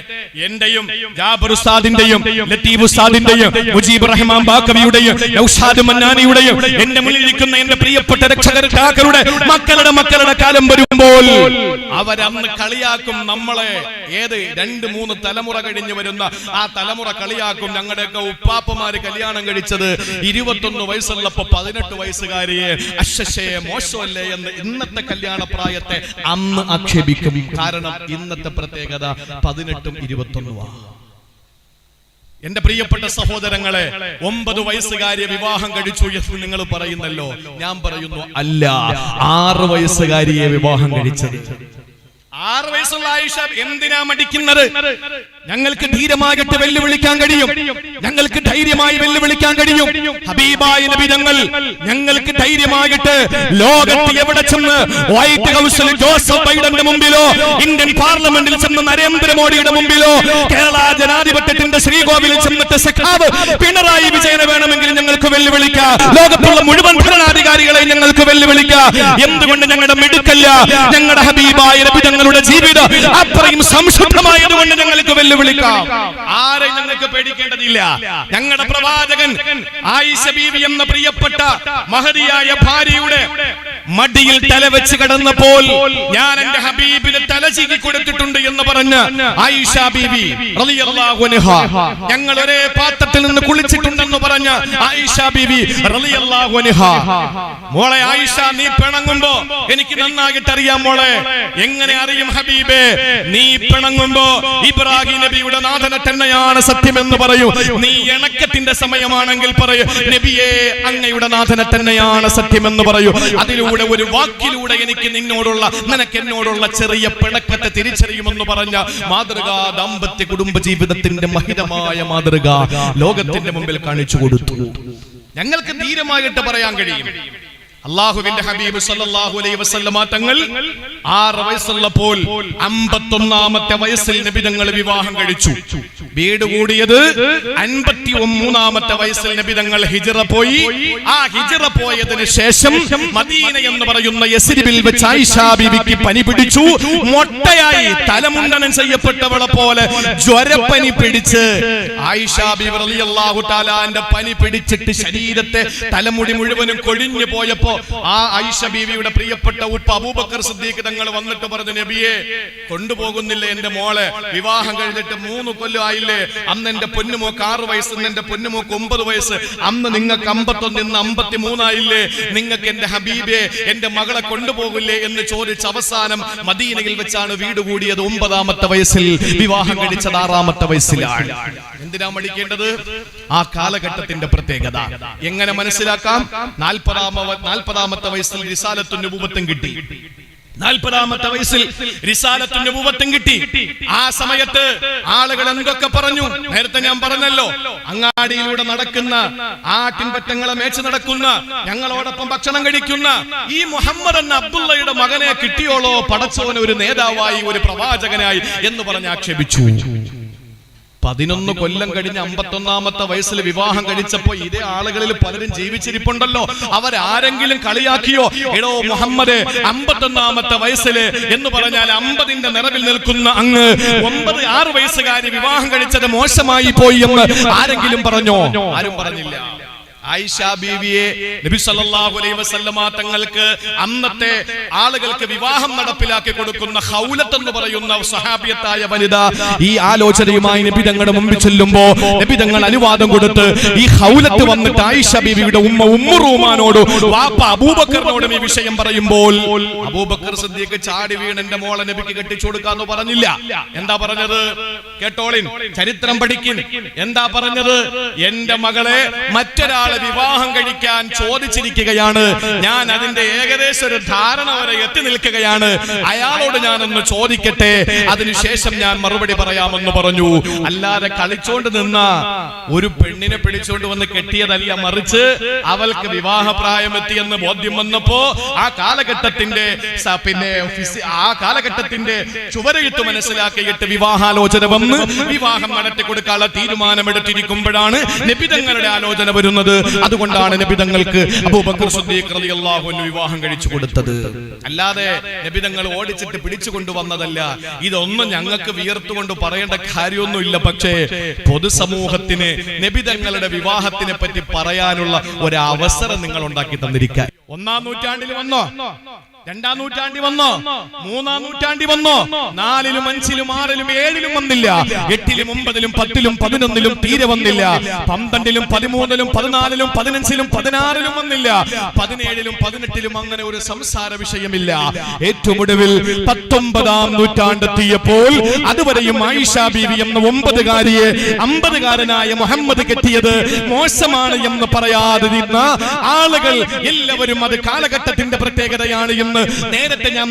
എന്റെയും ജാബർ ഉസ്താദിന്റെയും ലത്തീഫ് ഉസ്താദിന്റെയും മുജീബ് റഹ്മാൻ ബാക്കവിയുടെയും നൗഷാദ് മന്നാനിയുടെയും എന്റെ മുന്നിലിരിക്കുന്ന എന്റെ പ്രിയപ്പെട്ട രക്ഷകരുടെ മക്കളുടെ കാലം വരുമ്പോൾ അവരന്ന് കളിയാക്കും നമ്മളെ. ഏത് 2-3 തലമുറ കഴിഞ്ഞു വരുന്ന ആ തലമുറ കളിയാക്കും. ഞങ്ങളുടെയൊക്കെ ഉപ്പാപ്പമാര് കല്യാണം കഴിച്ചത് 21 വയസ്സുള്ളപ്പോ 18 വയസ്സുകാരിയെ അശ്ശയെ മോശമല്ലേ എന്ന് ഇന്നത്തെ കല്യാണ പ്രായത്തെ അന്ന് ആക്ഷേപിക്കും. കാരണം ഇന്നത്തെ പ്രത്യേകത 18ഉം 21ഉമാണ്. എന്റെ പ്രിയപ്പെട്ട സഹോദരങ്ങളെ, 9 വയസ്സുകാരിയെ വിവാഹം കഴിച്ചു എന്ന് നിങ്ങൾ പറയുന്നല്ലോ. ഞാൻ പറയുന്നു അല്ല, 6 വയസ്സുകാരിയെ വിവാഹം കഴിച്ചത്. 6 വയസ്സുള്ള ആയിഷ എന്തിനാ മടിക്കുന്നത്? ഞങ്ങൾക്ക് ധീരമായിട്ട് വെല്ലുവിളിക്കാൻ കഴിയും, ഞങ്ങൾക്ക് ധൈര്യമായി വെല്ലുവിളിക്കാൻ കഴിയും. ഹബീബായ നബി തങ്ങൾ ഞങ്ങൾക്ക് ധൈര്യമായിട്ട് ലോകത്ത് എവിടെ ചെന്ന് വൈറ്റ് ഹൗസിൽ ജോസഫ് ബൈഡന്റെ മുമ്പിലോ ഇന്ത്യൻ പാർലമെന്റിൽ ചെന്ന് നരേന്ദ്രമോദിയുടെ മുമ്പിലോ കേരള ജനാധിപത്യത്തിന്റെ ശ്രീകോവിലിൽ ചെന്നിട്ട് സഖാവ് പിണറായി വിജയനെ വേണമെങ്കിൽ ഞങ്ങൾക്ക് വെല്ലുവിളിക്കാം. ലോകത്തുള്ള മുഴുവൻ ഭരണാധികാരികളെ ഞങ്ങൾക്ക് വെല്ലുവിളിക്കാം. എന്തുകൊണ്ട്? ഞങ്ങളുടെ മിടുക്കല്ല, ഞങ്ങളുടെ ഹബീബായ നബി തങ്ങളുടെ ജീവിതം അത്രയും സംശുദ്ധമായതുകൊണ്ട് ഞങ്ങൾക്ക് വെല്ലുവിളിക്കാം. ആരെയും ഞങ്ങൾക്ക് പേടിക്കേണ്ടതില്ല. ഞങ്ങളുടെ പ്രവാചകൻ ആയിഷ ബീവി എന്ന പ്രിയപ്പെട്ട മഹതിയായ ഭാര്യയുടെ മടിയിൽ തലവെച്ച് കിടന്നപ്പോൾ ഞാൻ എന്റെ ഹബീബിന് തല ചീകി കൊടുത്തിട്ടുണ്ട് എന്ന് പറഞ്ഞ് ആയിഷ ബീവി റളിയല്ലാഹു അൻഹ, ഞങ്ങൾ ഒരേ പാത്രത്തിൽ നിന്ന് കുളിച്ചിട്ടുണ്ടെന്ന് പറഞ്ഞ് ആയിഷ ബീവി റളിയല്ലാഹു അൻഹ, മോളെ ആയിഷ, നീ പിണങ്ങുമ്പോ എനിക്ക് നന്നായിട്ട് അറിയാം മോളെ. എങ്ങനെ അറിയും ഹബീബേ? നീ പിണങ്ങുമ്പോ ഇബ്രാഹിം നബിയുടെ നാഥനെ തന്നെയാണ് സത്യമെന്ന് പറയൂ. നീ ഇണക്കത്തിന്റെ സമയമാണെങ്കിൽ പറയൂ, നബിയേ അങ്ങയുടെ നാഥനെ തന്നെയാണ് സത്യമെന്ന് പറയൂ. അതിലൂടെ ഒരു വാക്കിലൂടെ എനിക്ക് നിനക്ക് എന്നോടുള്ള ചെറിയ പിണക്കത്തെ തിരിച്ചറിയുമെന്ന് പറഞ്ഞ മാതൃകാ ദാമ്പത്യ കുടുംബ ജീവിതത്തിന്റെ മഹിതമായ മാതൃക ലോകത്തിന്റെ മുമ്പിൽ കാണിച്ചു കൊടുത്തു. ഞങ്ങൾക്ക് ധീരമായിട്ട് പറയാൻ കഴിയും. അല്ലാഹുവിന്റെ ഹബീബ് സല്ലല്ലാഹു അലൈഹി വസല്ലമ തങ്ങൾ 6 വയസ്സുള്ളപ്പോൾ 51-ാമത്തെ വയസ്സിൽ നബി തങ്ങൾ വിവാഹം കഴിച്ചു. വീട് കൂടിയത് 53-ാമത്തെ വയസ്സിൽ നബി തങ്ങൾ ഹിജ്റ പോയി. ആ ഹിജ്റ പോയതിനു ശേഷം മദീന എന്ന് പറയുന്ന യസ്രിബിൽ വെച്ച് ആയിഷാ ബീവിക്ക് പനി പിടിച്ചു. മൊട്ടയായി തലമുണ്ടനം ചെയ്യപ്പെട്ടവളെ പോലെ ജ്വരപ്പനി പിടിച്ച് ആയിഷാ ബീവി റളിയല്ലാഹു തആലാന്റെ പനി പിടിച്ചിട്ട് ശരീരത്തെ തലമുടി മുഴുവനും കൊഴിഞ്ഞു പോയപ്പോ ആ ആയിഷ ബീവിയുടെ പ്രിയപ്പെട്ട ഉപ്പ അബൂബക്കർ സിദ്ദീഖ് തങ്ങൾ വന്നിട്ട് പറഞ്ഞു, നബിയെ, കൊണ്ടുപോകുന്നില്ല എന്റെ മോളെ, വിവാഹം കഴിഞ്ഞിട്ട് 3 കൊല്ലം ആയില്ലേ, അന്ന് എന്റെ പൊന്നുമോക്ക് 6 വയസ്സ്, എന്റെ പൊന്നുമോക്ക് 9 വയസ്സ്, അന്ന് നിങ്ങൾക്ക് 51, ഇന്ന് 53 ആയില്ലേ, നിങ്ങൾക്ക് എന്റെ ഹബീബെ എന്റെ മകളെ കൊണ്ടുപോകില്ലേ എന്ന് ചോദിച്ച് അവസാനം മദീനയിൽ വെച്ചാണ് വീട് കൂടിയത്. 9-ാമത്തെ വയസ്സിൽ വിവാഹം കഴിച്ചത് 6-ാമത്തെ വയസ്സിലാണ്. എന്തിനാ മടിക്കേണ്ടത്? ആ കാലഘട്ടത്തിന്റെ പ്രത്യേകത എങ്ങനെ മനസ്സിലാക്കാം? 40-ാമത്തെ വയസ്സിൽ റിസാലത്തുൻ നബുവത്തും കിട്ടി. 40-ാമത്തെ വയസ്സിൽ റിസാലത്തുൻ നബുവത്തും കിട്ടി. ആ സമയത്ത് ആളുകൾ എന്തൊക്കെ പറഞ്ഞു? നേരത്തെ ഞാൻ പറഞ്ഞല്ലോ, അങ്ങാടിയിലൂടെ നടക്കുന്ന, ആട്ടിൻപറ്റങ്ങളെ മേച്ച് നടക്കുന്ന, ഞങ്ങളോടൊപ്പം ഭക്ഷണം കഴിക്കുന്ന ഈ മുഹമ്മദ് എന്ന അബ്ദുള്ളയുടെ മകനെ കിട്ടിയോളോ പടച്ചവന് ഒരു നേതാവായി, ഒരു പ്രവാചകനായി എന്ന് പറഞ്ഞ് ആക്ഷേപിച്ചു. 11 കൊല്ലം കഴിഞ്ഞ് 51-ാമത്തെ വയസ്സിൽ വിവാഹം കഴിച്ചപ്പോ ഇതേ ആളുകളിൽ പലരും ജീവിച്ചിരിപ്പുണ്ടല്ലോ. അവരാരെങ്കിലും കളിയാക്കിയോ? എടോ മുഹമ്മദ് 51-ാമത്തെ വയസ്സില് എന്ന് പറഞ്ഞാൽ 50ന്റെ നിറവിൽ നിൽക്കുന്ന അങ്ങ് 6 വയസ്സുകാരി വിവാഹം കഴിച്ചത് മോശമായി പോയി എന്ന് ആരെങ്കിലും പറഞ്ഞോ? ആരും പറഞ്ഞില്ല. ആയിഷാ ബീവിയെ നബി സല്ലല്ലാഹു അലൈഹി വസല്ലമ തങ്ങൾക്ക് അന്നത്തെ ആളുകൾക്ക് വിവാഹം നടപ്പിലാക്കി കൊടുക്കുന്ന ഖൗലത്ത് എന്ന് പറയുന്ന സ്വഹാബിയത്തായ വനിത ഈ ആലോചനയുമായി നബി തങ്ങളുടെ മുമ്പിൽ ചെല്ലുമ്പോ നബി തങ്ങൾ അനുവാദം കൊടുത്ത് ഈ ഖൗലത്ത് വന്നിട്ട് ആയിഷാ ബീവിയുടെ ഉമ്മ റൂമാനോട് വാപ്പ അബൂബക്കറിനോട് ഈ വിഷയം പറയുമ്പോൾ അബൂബക്കർ സിദ്ദീഖ് ചാടി വീണ് എന്റെ മോളെ നബിക്ക് കെട്ടിച്ചു കൊടുക്കാന്ന് പറഞ്ഞില്ല. എന്താ പറഞ്ഞത്? കേട്ടോളിൻ, ചരിത്രം പഠിക്കിൻ. എന്താ പറഞ്ഞത്? എന്റെ മകളെ മറ്റൊരാൾ വിവാഹം കഴിക്കാൻ ചോദിച്ചിരിക്കുകയാണ്, ഞാൻ അതിന്റെ ഏകദേശം ഒരു ധാരണ വരെ എത്തി നിൽക്കുകയാണ്, അയാളോട് ഞാനൊന്ന് ചോദിക്കട്ടെ, അതിനുശേഷം ഞാൻ മറുപടി പറയാമെന്ന് പറഞ്ഞു. അല്ലാതെ കളിച്ചോണ്ട് നിന്ന ഒരു പെണ്ണിനെ പിടിച്ചോണ്ട് വന്ന് കെട്ടിയതല്ല, മറിച്ച് അവൾക്ക് വിവാഹപ്രായം എത്തിയെന്ന് ബോധ്യം വന്നപ്പോ ആ കാലഘട്ടത്തിന്റെ ചുവരെഴുത്ത് മനസ്സിലാക്കിയിട്ട് വിവാഹാലോചന വന്ന് വിവാഹം നടത്തി കൊടുക്കാനുള്ള തീരുമാനമെടുത്തിരിക്കുമ്പോഴാണ് നബി തങ്ങളുടെ ആലോചന വരുന്നത്. അതുകൊണ്ടാണ് നബി തങ്ങൾക്ക് അബൂബക്കർ സിദ്ദീഖ് റളിയല്ലാഹു അൻഹു വിവാഹം കഴിച്ചു കൊടുത്തത്. അല്ലാതെ നബി തങ്ങൾ ഓടിച്ചിട്ട് പിടിച്ചു കൊണ്ടുവന്നതല്ല. ഇതൊന്നും ഞങ്ങൾക്ക് വിയർത്തുകൊണ്ട് പറയേണ്ട കാര്യമൊന്നുമില്ല. പക്ഷേ പൊതുസമൂഹത്തിന് നബി തങ്ങളുടെ വിവാഹത്തിനെ പറ്റി പറയാനുള്ള ഒരു അവസരം നിങ്ങൾ ഉണ്ടാക്കി തന്നിരിക്കാൻ. 1-ാം നൂറ്റാണ്ടിൽ വന്നോ? 2-ാം നൂറ്റാണ്ടിൽ വന്നോ? 3-ാം നൂറ്റാണ്ടിൽ വന്നോ? 4-ലും 5-ലും 6-ലും 7-ലും വന്നില്ല. 8-ലും 9-ലും 10-ലും 11-ലും തീരെ വന്നില്ല. 12-ലും 13-ലും 14-ലും 15-ലും 16-ലും വന്നില്ല. 17-ലും 18-ലും അങ്ങനെ ഒരു സംസാര വിഷയമില്ല. ഏറ്റവും ഒടുവിൽ 19-ാം നൂറ്റാണ്ടെത്തിയപ്പോൾ അതുവരെയും ആയിഷാ ബീവി എന്ന 9-കാരിയെ 50-കാരനായ മുഹമ്മദ് കെട്ടിയത് മോശമാണ് എന്ന് പറയാതിരുന്ന ആളുകൾ എല്ലാവരും അത് കാലഘട്ടത്തിന്റെ പ്രത്യേകതയാണ് എന്ന് നേരത്തെ ഞാൻ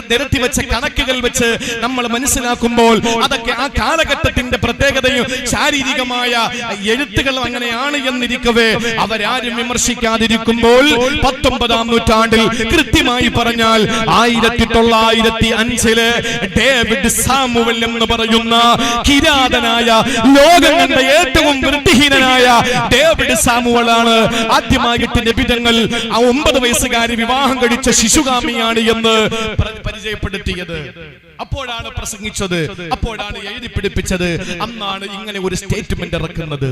നിരത്തി വെച്ച കണക്കുകൾ വെച്ച് നമ്മൾ മനസ്സിലാക്കുമ്പോൾ അതൊക്കെ ആ കാലഘട്ടത്തിന്റെ പ്രത്യേകതയും ശാരീരികമായ എഴുത്തുകൾ അങ്ങനെയാണ് എന്നിരിക്കവേ അവരാരും വിമർശിക്കാതിരിക്കുമ്പോൾ 19-ാം നൂറ്റാണ്ടിൽ കൃത്യമായി പറഞ്ഞാൽ 1905 ഡേവിഡ് സാമുവൽ എന്ന് പറയുന്ന കിരാതനായ ലോകം കണ്ട ഏറ്റവും വൃത്തിഹീനനായ ഡേവിഡ് സാമുവലാണ് ആദ്യമായിട്ട് നബി തങ്ങൾ ആ 9 വയസ്സുകാരി വിവാഹം കഴിച്ച ശിശുഗാമിയാണ് എന്ന് പരിചയപ്പെടുത്തിയത്. അപ്പോഴാണ് പ്രസംഗിച്ചത്, അപ്പോഴാണ് എഴുതി പിടിപ്പിച്ചത്. അന്നാണ് ഇങ്ങനെ ഒരു സ്റ്റേറ്റ്മെന്റ് ഇറക്കുന്നത്.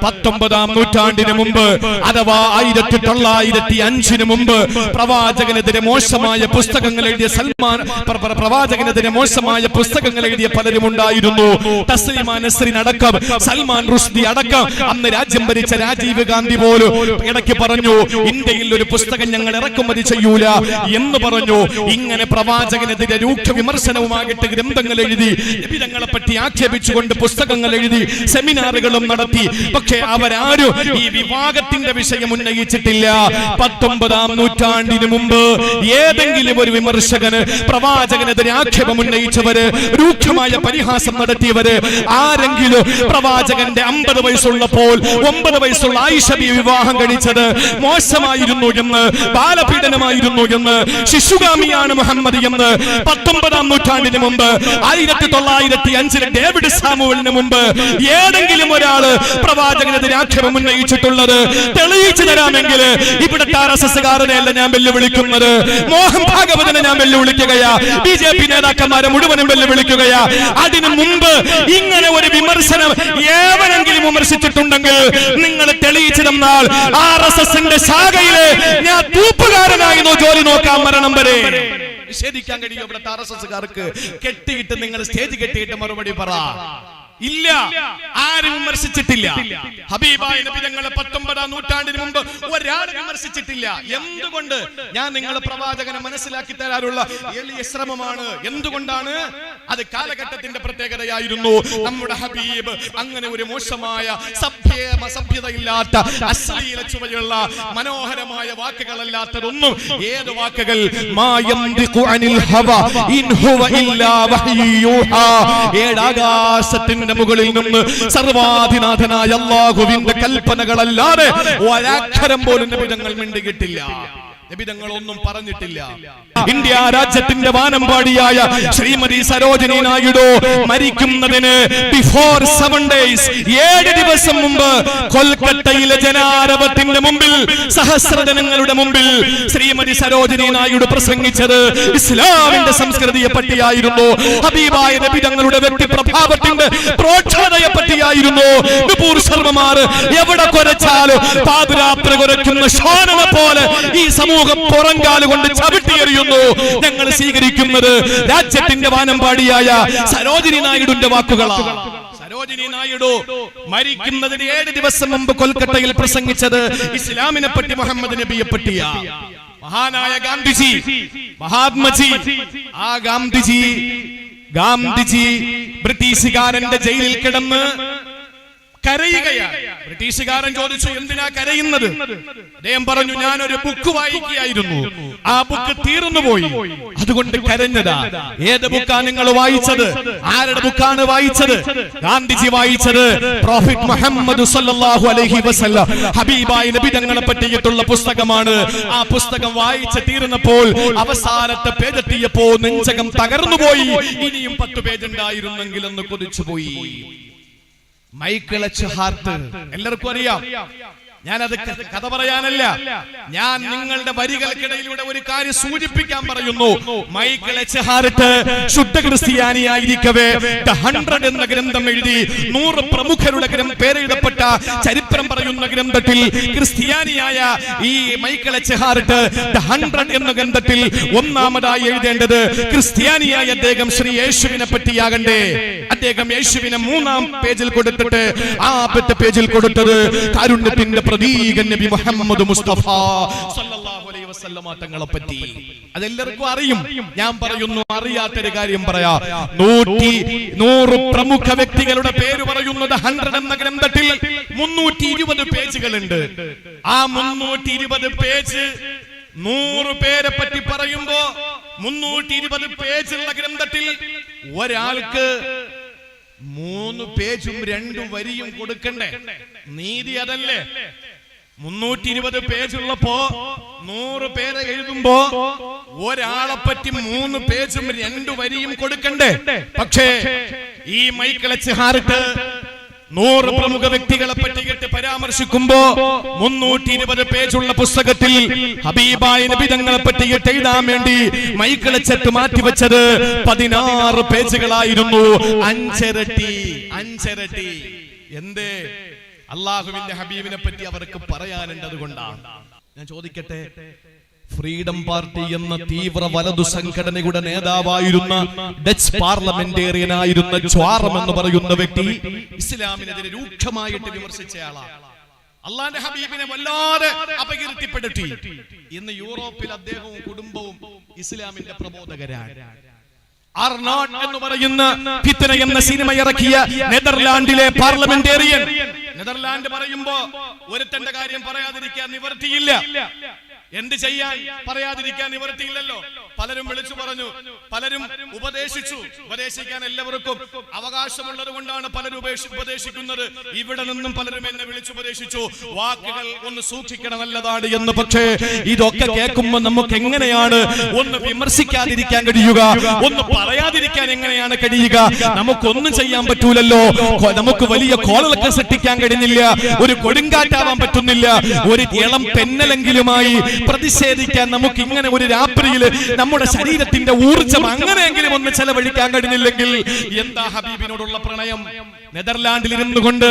19-ാം നൂറ്റാണ്ടിന് മുമ്പ് അഥവാ 1905 മുമ്പ് പ്രവാചകനെതിരെ മോശമായ പുസ്തകങ്ങൾ എഴുതിയ പ്രവാചകനെതിരെ മോശമായ പുസ്തകങ്ങൾ എഴുതിയ പലരും ഉണ്ടായിരുന്നു. തസ്ലിമ നസ്രിൻ അടക്കം, സൽമാൻ റുഷ്ദി അടക്കം, അന്ന് രാജ്യം ഭരിച്ച രാജീവ് ഗാന്ധി പോലും ഇടയ്ക്ക് പറഞ്ഞു ഇന്ത്യയിൽ ഒരു പുസ്തകം ഞങ്ങൾ ഇറക്കുമതി ചെയ്യൂല എന്ന് പറഞ്ഞു. ഇങ്ങനെ പ്രവാചകനെതിരെ രൂക്ഷ വിമർശനം വിമർശനവുമാകട്ടെ ഗ്രന്ഥങ്ങൾ എഴുതി, നബി തങ്ങളെ പറ്റി ആക്ഷേപിച്ചുകൊണ്ട് പുസ്തകങ്ങൾ എഴുതി, സെമിനാറുകളും നടത്തി. പക്ഷേ അവരാരും ഈ വിവാഹത്തിന്റെ വിഷയം ഉന്നയിച്ചിട്ടില്ല. 19-ാം നൂറ്റാണ്ടിന് മുമ്പ് ഏതെങ്കിലും ഒരു വിമർശകന്, പ്രവാചകനെതിരെ ആക്ഷേപം ഉന്നയിച്ചവര്, രൂക്ഷമായ പരിഹാസം നടത്തിയവര് ആരെങ്കിലും പ്രവാചകന്റെ 50 വയസ്സുള്ളപ്പോൾ 9 വയസ്സുള്ള ആയിഷ ബിവി വിവാഹം കഴിച്ചത് മോശമായിരുന്നു എന്ന്, ബാലപീഡനമായിരുന്നു എന്ന്, ശിശുഗാമിയാണ് മുഹമ്മദ് എന്ന് 19-ാം നൂറ്റാണ്ടിന് മുമ്പ് 1905 ഡേവിഡ് സാമുവലിന് മുമ്പ് ഏതെങ്കിലും ഒരാള് പ്രവാചകനെതിരെ ആക്ഷേപം ഉന്നയിച്ചിട്ടുള്ളത് തെളിയിച്ചു തരാമെങ്കിൽ ഇവിടുത്തെ RSSകാരനെയല്ല ഞാൻ വെല്ലുവിളിക്കുന്നത്, മോഹൻ ഭാഗവതനെ ഞാൻ വെല്ലുവിളിക്കുകയാ, BJP നേതാക്കന്മാരെ മുഴുവനും വെല്ലുവിളിക്കുകയാ. അതിനു മുമ്പ് ഇങ്ങനെ ഒരു വിമർശനം ഏവനെങ്കിലും വിമർശിച്ചിട്ടുണ്ടെങ്കിൽ നിങ്ങൾ തെളിയിച്ചു തന്നാൽ RSSന്റെ ശാഖയിലെ ഞാൻ തൂപ്പുകാരനായിരുന്നു ജോലി നോക്കാൻ മരണം വരെ. നിഷേധിക്കാൻ കഴിയും ഇവിടുത്തെ RSSകാർക്ക്? കെട്ടിയിട്ട് നിങ്ങൾ സ്റ്റേജ് കെട്ടിയിട്ട് മറുപടി പറ. ഇല്ല, ആരും വിമർശിച്ചിട്ടില്ല. ഹബീബായ നബി തങ്ങളെ 19-ാം നൂറ്റാണ്ടിന് മുമ്പ് ഒരാൾ വിമർശിച്ചിട്ടില്ല. എന്തുകൊണ്ട്? ഞാൻ നിങ്ങളെ പ്രവാചകനെ മനസ്സിലാക്കി തരാനുള്ള എളിയ ശ്രമമാണ്. എന്തുകൊണ്ടാണ്? അത് കാലഘട്ടത്തിന്റെ പ്രത്യേകതയായിരുന്നു. നമ്മുടെ ഹബീബ് അങ്ങനെ ഒരു മോശമായ സഭ്യതയില്ലാത്ത, അശ്ലീല ചുവയുള്ള, മനോഹരമായ വാക്കുകളല്ലാത്തതൊന്നും. ഏത് വാക്കുകൾ? ഏഴാകാശത്തിന്റെ മുകളിൽ നിന്ന് സർവാധിനാഥനായ അല്ലാഹുവിന്റെ കൽപ്പനകളല്ലാതെ ഒരക്ഷരം പോലും നബി തങ്ങൾ മിണ്ടിയിട്ടില്ല. നബി തങ്ങൾ ഒന്നും പറഞ്ഞിട്ടില്ല. ഇന്ത്യ രാജ്യത്തിന്റെ വാനമ്പാടിയായ ശ്രീമതി സരോജിനി നായിഡു മരിക്കുന്നതിന് ബിഫോർ 7 days 7 ദിവസം മുമ്പ് കൊൽക്കത്തയിലെ ജനാരവത്തിന്റെ മുമ്പിൽ, സഹസ്രജനങ്ങളുടെ മുമ്പിൽ ശ്രീമതി സരോജിനി നായിഡു പ്രസംഗിച്ചത് ഇസ്ലാമിന്റെ സംസ്കൃതിയെ പറ്റിയായിരുന്നു. ഹബീബായ നബി തങ്ങളുടെ വ്യക്തിപ്രഭാവത്തിന്റെ പ്രോക്ഷണതയെ പറ്റിയായിരുന്നു. നുപൂർ ശർമ്മമാർ എവിടെ കുരച്ചാലും പാതിരാത്രി കുരയ്ക്കുന്ന ശ്വാനനെ പോലെ ഈ സമൂഹം പുറങ്കാല് കൊണ്ട് ചവിട്ടിയെറിയുന്നു. ഞങ്ങൾ സ്വീകരിക്കുന്നത് രാജ്യത്തിന്റെ വാനമ്പാടിയായ സരോജിനി നായിഡുവിന്റെ വാക്കുകളാണ്. സരോജിനി നായിഡു മരിക്കുന്നതിന് 7 ദിവസം മുമ്പ് കൊൽക്കത്തയിൽ പ്രസംഗിച്ചത് ഇസ്ലാമിനെ പറ്റി, മുഹമ്മദ് നബിയെ പറ്റിയ. മഹാനായ ഗാന്ധിജി, മഹാത്മജി, ആ ഗാന്ധിജി ബ്രിട്ടീഷുകാരന്റെ ജയിലിൽ കിടന്ന് കരയുകയാണ്. ബ്രിട്ടീഷുകാരൻ ചോദിച്ചു, എന്തിനാ കരയുന്നത്? അദ്ദേഹം പറഞ്ഞു, ഞാനൊരു ബുക്ക് വായിക്കുകയായിരുന്നു, ആ ബുക്ക് തീർന്നുപോയി, അതുകൊണ്ട് കരഞ്ഞതാ. ഏത് ബുക്കാ നിങ്ങൾ വായിച്ചത്? ആരുടെ ബുക്കാണ് വായിച്ചത്? ഗാന്ധിജി വായിച്ചത് പ്രോഫിറ്റ് മുഹമ്മദ് സല്ലല്ലാഹു അലൈഹി വസല്ലം, ഹബീബായ നബി തങ്ങളെ പറ്റിയിട്ടുള്ള പുസ്തകമാണ്. ആ പുസ്തകം വായിച്ച് തീർന്നപ്പോൾ അവസാനത്തെ പേജ് എത്തിയപ്പോ നെഞ്ചകം തകർന്നുപോയി. ഇനിയും 10 പേജ് ഉണ്ടായിരുന്നെങ്കിൽ എന്ന് കൊതിച്ചുപോയി. മൈക്കിൾ എച്ച് ഹാർട്ട് എല്ലാവർക്കും അറിയാം. ഞാനത് കഥ പറയാനല്ല, ഞാൻ നിങ്ങളുടെ വരികൾക്കിടയിലൂടെ ഒരു കാര്യം സൂചിപ്പിക്കാൻ പറയുന്നു. മൈക്കിൾ എച്ച് ഹാർട്ട് ശുദ്ധ ക്രിസ്ത്യാനിയായിരിക്കവേ ദ 100 എന്ന ഗ്രന്ഥം എഴുതി. 100 പ്രമുഖരുടെ പേരെഴുതപ്പെട്ട ചരിത്രം പറയുന്ന ഗ്രന്ഥത്തിൽ ക്രിസ്ത്യാനിയായ ഈ മൈക്കിൾ എച്ച് ഹാർട്ട് ദ 100 എന്ന ഗ്രന്ഥത്തിൽ ഒന്നാമതായി എഴുതേണ്ടത് ക്രിസ്ത്യാനിയായ അദ്ദേഹം ശ്രീ യേശുവിനെ പറ്റിയാകണ്ടേ. അദ്ദേഹം യേശുവിനെ 3-ാം പേജിൽ കൊടുത്തിട്ട് ആ 5 പേജിൽ കൊടുത്തത് കാരുണ്യത്തിന്റെ പ്രതീകൻ നബി മുഹമ്മദ് മുസ്തഫ സല്ലല്ലാഹു അലൈഹി വസല്ലം തങ്ങളെ പറ്റി. അതെല്ലാവർക്കും അറിയും. ഞാൻ പറയുന്നു, അറിയാത്തൊരു കാര്യം പറയാ. 100 പ്രമുഖ വ്യക്തികളുടെ പേര് പറയുന്നത് 100 എന്ന ഗ്രന്ഥത്തിൽ 320 പേജുകളുണ്ട്. ആ 320 പേജ് 100 പേരെ പറ്റി പറയുമ്പോ 320 പേജുള്ള ഗ്രന്ഥത്തിൽ ഒരാൾക്ക് 3 പേജും 2 വരിയും കൊടുക്കണ്ടേ? നീതി അതല്ലേ? 320 പേജുള്ളപ്പോ 100 പേരെ എഴുതുമ്പോ ഒരാളെ പറ്റി 3 പേജും 2 വരിയും കൊടുക്കണ്ടേ? പക്ഷേ ഈ മൈക്കിൾ എച്ച് ഹാർട്ട് 100 പ്രമുഖ വ്യക്തികളെ പറ്റിയിട്ട് പരാമർശിക്കുമ്പോ 320 പേജുള്ള പുസ്തകത്തിൽ ഹബീബായ നബി തങ്ങളെ പറ്റിയിട്ട് എഴുതാൻ വേണ്ടി മൈക്കിൾ എച്ച് മാറ്റിവെച്ചത് 16 പേജുകളായിരുന്നു. 5 ഇരട്ടി. എന്തേ? അള്ളാഹുവിന്റെ ഹബീബിനെ പറ്റി അവർക്ക് പറയാനുണ്ട്. അതുകൊണ്ടാണ് ഞാൻ ചോദിക്കട്ടെ, ഫ്രീഡം പാർട്ടി എന്ന തീവ്ര വലതു സംഘടനയുടെ നേതാവായിരുന്ന ഡച്ച് പാർലമെന്റേറിയനായിരുന്ന ജ്വാറം എന്ന് പറയുന്ന വ്യക്തി ഇസ്ലാമിനെതിരെ രൂക്ഷമായിട്ട് വിമർശിച്ചയാളാണ്. അള്ളാന്റെ ഹബീബിനെ വല്ലാതെ അപകീർത്തിപ്പെടുത്തി. ഇന്ന് യൂറോപ്പിൽ അദ്ദേഹവും കുടുംബവും ഇസ്ലാമിന്റെ പ്രബോധകരാണ്. അർണോട്ട് എന്ന് പറയുന്ന ഫിത്ന എന്ന സിനിമ ഇറക്കിയ നെതർലാൻഡിലെ പാർലമെന്റേറിയൻ. നെതർലാൻഡ് പറയുമ്പോ ഒരുത്തന്റെ കാര്യം പറയാതിരിക്കാൻ നിവർത്തിയില്ല. എന്ത് ചെയ്യാൻ പറയാതിരിക്കാൻ നിവർത്തിയില്ലല്ലോ. പലരും വിളിച്ചു പറഞ്ഞു, പലരും ഉപദേശിച്ചു. ഉപദേശിക്കാൻ എല്ലാവർക്കും അവകാശമുള്ളത് കൊണ്ടാണ് പലരും ഉപദേശിക്കുന്നത്. ഇവിടെ നിന്നും പലരും എന്നെ വിളിച്ചുപദേശിച്ചു, വാക്കുകൾ ഒന്ന് സൂക്ഷിക്കണം, നല്ലതാണ് എന്ന്. പക്ഷേ ഇതൊക്കെ കേൾക്കുമ്പോൾ നമുക്ക് എങ്ങനെയാണ് ഒന്ന് വിമർശിക്കാതിരിക്കാൻ കഴിയുക, ഒന്ന് പറയാതിരിക്കാൻ എങ്ങനെയാണ് കഴിയുക? നമുക്കൊന്നും ചെയ്യാൻ പറ്റൂലല്ലോ. നമുക്ക് വലിയ കോളൊക്കെ സൃഷ്ടിക്കാൻ കഴിഞ്ഞില്ല, ഒരു കൊടുങ്കാറ്റാവാൻ പറ്റുന്നില്ല, ഒരു ഇളം പെന്നലെങ്കിലുമായി പ്രതിഷേധിക്കാൻ നമുക്ക് ഇങ്ങനെ ഒരു രാത്രിയിൽ നമ്മുടെ ശരീരത്തിന്റെ ഊർജ്ജം അങ്ങനെയെങ്കിലും ഒന്ന് ചെലവഴിക്കാൻ കഴിഞ്ഞില്ലെങ്കിൽ എന്താ ഹബീബിനോടുള്ള പ്രണയം? നെതർലാൻഡിൽ ഇരുന്നു കൊണ്ട്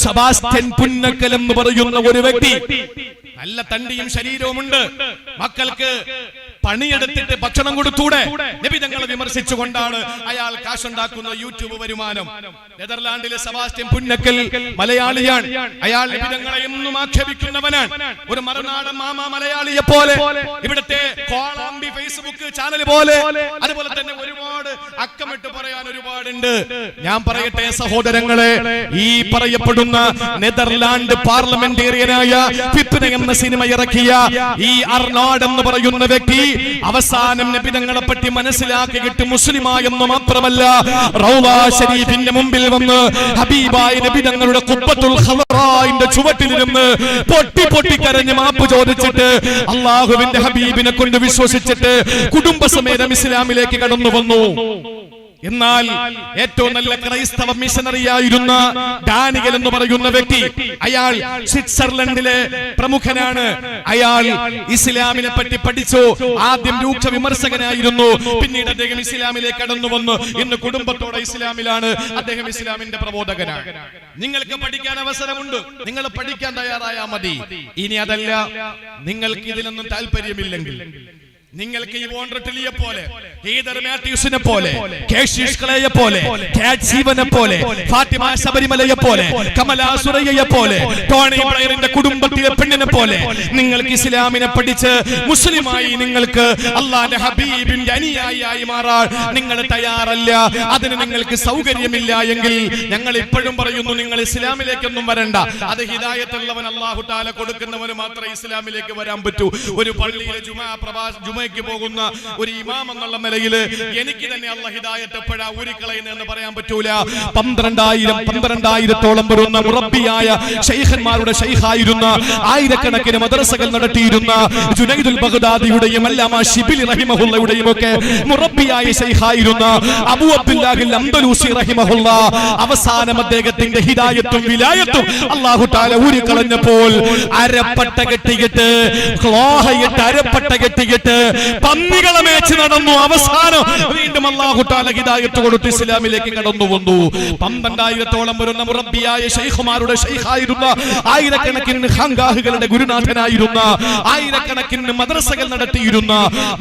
സെബാസ്റ്റ്യൻ പുന്നക്കൽ എന്ന് പറയുന്ന ഒരു വ്യക്തി, നല്ല തണ്ടിയും ശരീരവുമുണ്ട്, മക്കൾക്ക് പണിയെടുത്തിട്ട് ഭക്ഷണം കൊടുത്തൂടെ? നബി തങ്ങളെ വിമർശിച്ചുകൊണ്ടാണ് അയാൾ കാശുണ്ടാക്കുന്ന യൂട്യൂബ് വരുമാനം. നെതർലാൻഡിലെ സെബാസ്റ്റ്യൻ പുന്നക്കൽ മലയാളിയാണ്. അയാൾ നബി തങ്ങളെ എന്നും ആക്ഷേപിക്കുന്നവനാണ്. ഒരു മറുനാടൻ മാമ മലയാളിയെ പോലെ, ഇവിടുത്തെ കോളാമ്പി ഫേസ്ബുക്ക് ചാനൽ പോലെ, അതുപോലെ തന്നെ ഒരുപാട് അക്കമിട്ട് പറയാൻ ഒരുപാടുണ്ട്. ഞാൻ പറയട്ടെ സഹോദരങ്ങളെ, ഈ പറയപ്പെടുന്ന നെതർലാൻഡ് പാർലമെന്റേറിയനായ ഫിത്ന എന്ന സിനിമ ഇറക്കിയ ഈ അർണോട്ട് എന്ന് പറയുന്ന വ്യക്തി അവസാനം നബി തങ്ങളെ പറ്റി മനസ്സിലാക്കിയിട്ട് മുസ്ലിമായെന്ന് മാത്രമല്ല, റൗള ശരീഫിന്റെ മുമ്പിൽ വന്ന് ഹബീബായ നബി തങ്ങളുടെ ഖുബ്ബത്തുൽ ഖദറായിന്റെ ചുവട്ടിലിരുന്ന് പൊട്ടി പൊട്ടി കരഞ്ഞ് മാപ്പ് ചോദിച്ചിട്ട് അല്ലാഹുവിന്റെ ഹബീബിനെ കൊണ്ട് വിശ്വസിച്ചിട്ട് കുടുംബസമേതം ഇസ്ലാമിലേക്ക് കടന്നു വന്നു. എന്നാൽ ഏറ്റവും നല്ല ക്രൈസ്തവ മിഷനറിയായിരുന്ന ഡാനിയൽ എന്ന് പറയുന്ന വ്യക്തി, അയാൾ സ്വിറ്റ്സർലൻഡിലെ പ്രമുഖനാണ്. അയാൾ ഇസ്ലാമിനെ പറ്റി പഠിച്ചു. ആദ്യം രൂക്ഷ വിമർശകനായിരുന്നു, പിന്നീട് അദ്ദേഹം ഇസ്ലാമിലേക്ക് കടന്നു വന്നു. ഇന്ന് കുടുംബത്തോടെ ഇസ്ലാമിലാണ്. അദ്ദേഹം ഇസ്ലാമിന്റെ പ്രബോധകനാണ്. നിങ്ങൾക്ക് പഠിക്കാൻ അവസരമുണ്ട്, നിങ്ങൾ പഠിക്കാൻ തയ്യാറായാൽ മതി. ഇനി അതല്ല, നിങ്ങൾക്ക് ഇതിലൊന്നും താല്പര്യമില്ലെങ്കിൽ, നിങ്ങൾക്ക് ഈ വോണ്ടർട്ടിലിയെ പോലെ, ഹീദർ മാത്യൂസിനെ പോലെ, കേശീഷ് കളയെ പോലെ, കാറ്റ് സീവനെ പോലെ, ഫാത്തിമ ശബരിമലയെ പോലെ, കമലാ സുരയ്യയെ പോലെ, ടോണി ബ്ലെയറിന്റെ കുടുംബത്തിലെ പെണ്ണിനെ പോലെ നിങ്ങൾക്ക് ഇസ്ലാമിനെ പഠിച്ച് മുസ്ലിമായി നിങ്ങൾക്ക് അല്ലാഹുവിന്റെ ഹബീബിന്റെ അനുയായിയായി മാറാൻ നിങ്ങൾ തയ്യാറല്ല, അതിന് നിങ്ങൾക്ക് സൗകര്യമില്ല എങ്കിൽ ഞങ്ങൾ ഇപ്പോഴും പറയുന്നു, നിങ്ങൾ ഇസ്ലാമിലേക്കൊന്നും വരണ്ട. അത് ഹിദായത്തുള്ളവൻ അല്ലാഹു തആല കൊടുക്കുന്നവന് മാത്രമേ ഇസ്ലാമിലേക്ക് വരാൻ പറ്റൂ. ഒരു പള്ളിയിലെ ജുമയ്ക്ക് പോകുന്ന ഒരു ഇമാം എന്നുള്ള നിലയിൽ എനിക്ക് തന്നെ അല്ലാഹു ഹിദായത്ത് എപ്പോഴാ ഊരിക്കളയുന്നതെന്ന് പറയാൻ പറ്റൂല. 12,000-12,000 വരുന്ന മുറബ്ബിയായ ശൈഖന്മാരുടെ ശൈഖായിരുന്ന, ആയിരക്കണക്കിന് മദ്രസകൾ നടത്തിയിരുന്ന ജുനൈദുൽ ബഗ്ദാദിയുടെയും അല്ലാമ ശിബിലി റഹിമഹുള്ളയുടെയും ഒക്കെ മുറബ്ബിയായ ശൈഖായിരുന്ന അബൂ അബ്ദുല്ലാഹിൽ അംദലൂസി റഹിമഹുള്ള, അവസാനം അദ്ദേഹത്തിന്റെ ഹിദായത്തും വിലായത്തും അല്ലാഹു തആല ഊരിക്കളഞ്ഞപ്പോൾ അരപ്പട്ട കെട്ടിയിട്ട്, ക്ലോഹയിട്ട് അരപ്പട്ട കെട്ടിയിട്ട് പന്നികളെ മേച്ച് നടന്നു. അവസാനം വീണ്ടും അല്ലാഹു തആല ഹിദായത്ത് കൊടുത്ത് ഇസ്ലാമിലേക്ക് കടന്നു വന്നു. 12,000 വരുന്ന മുറബ്ബിയായ ശൈഖുമാരുടെ ശൈഖായിരുന്ന, ആയിരക്കണക്കിന് ഖാൻഗാഹുകളുടെ ഗുരുനാഥനായിരുന്ന, ആയിരക്കണക്കിന് മദ്രസകൾ നടത്തിയിരുന്ന,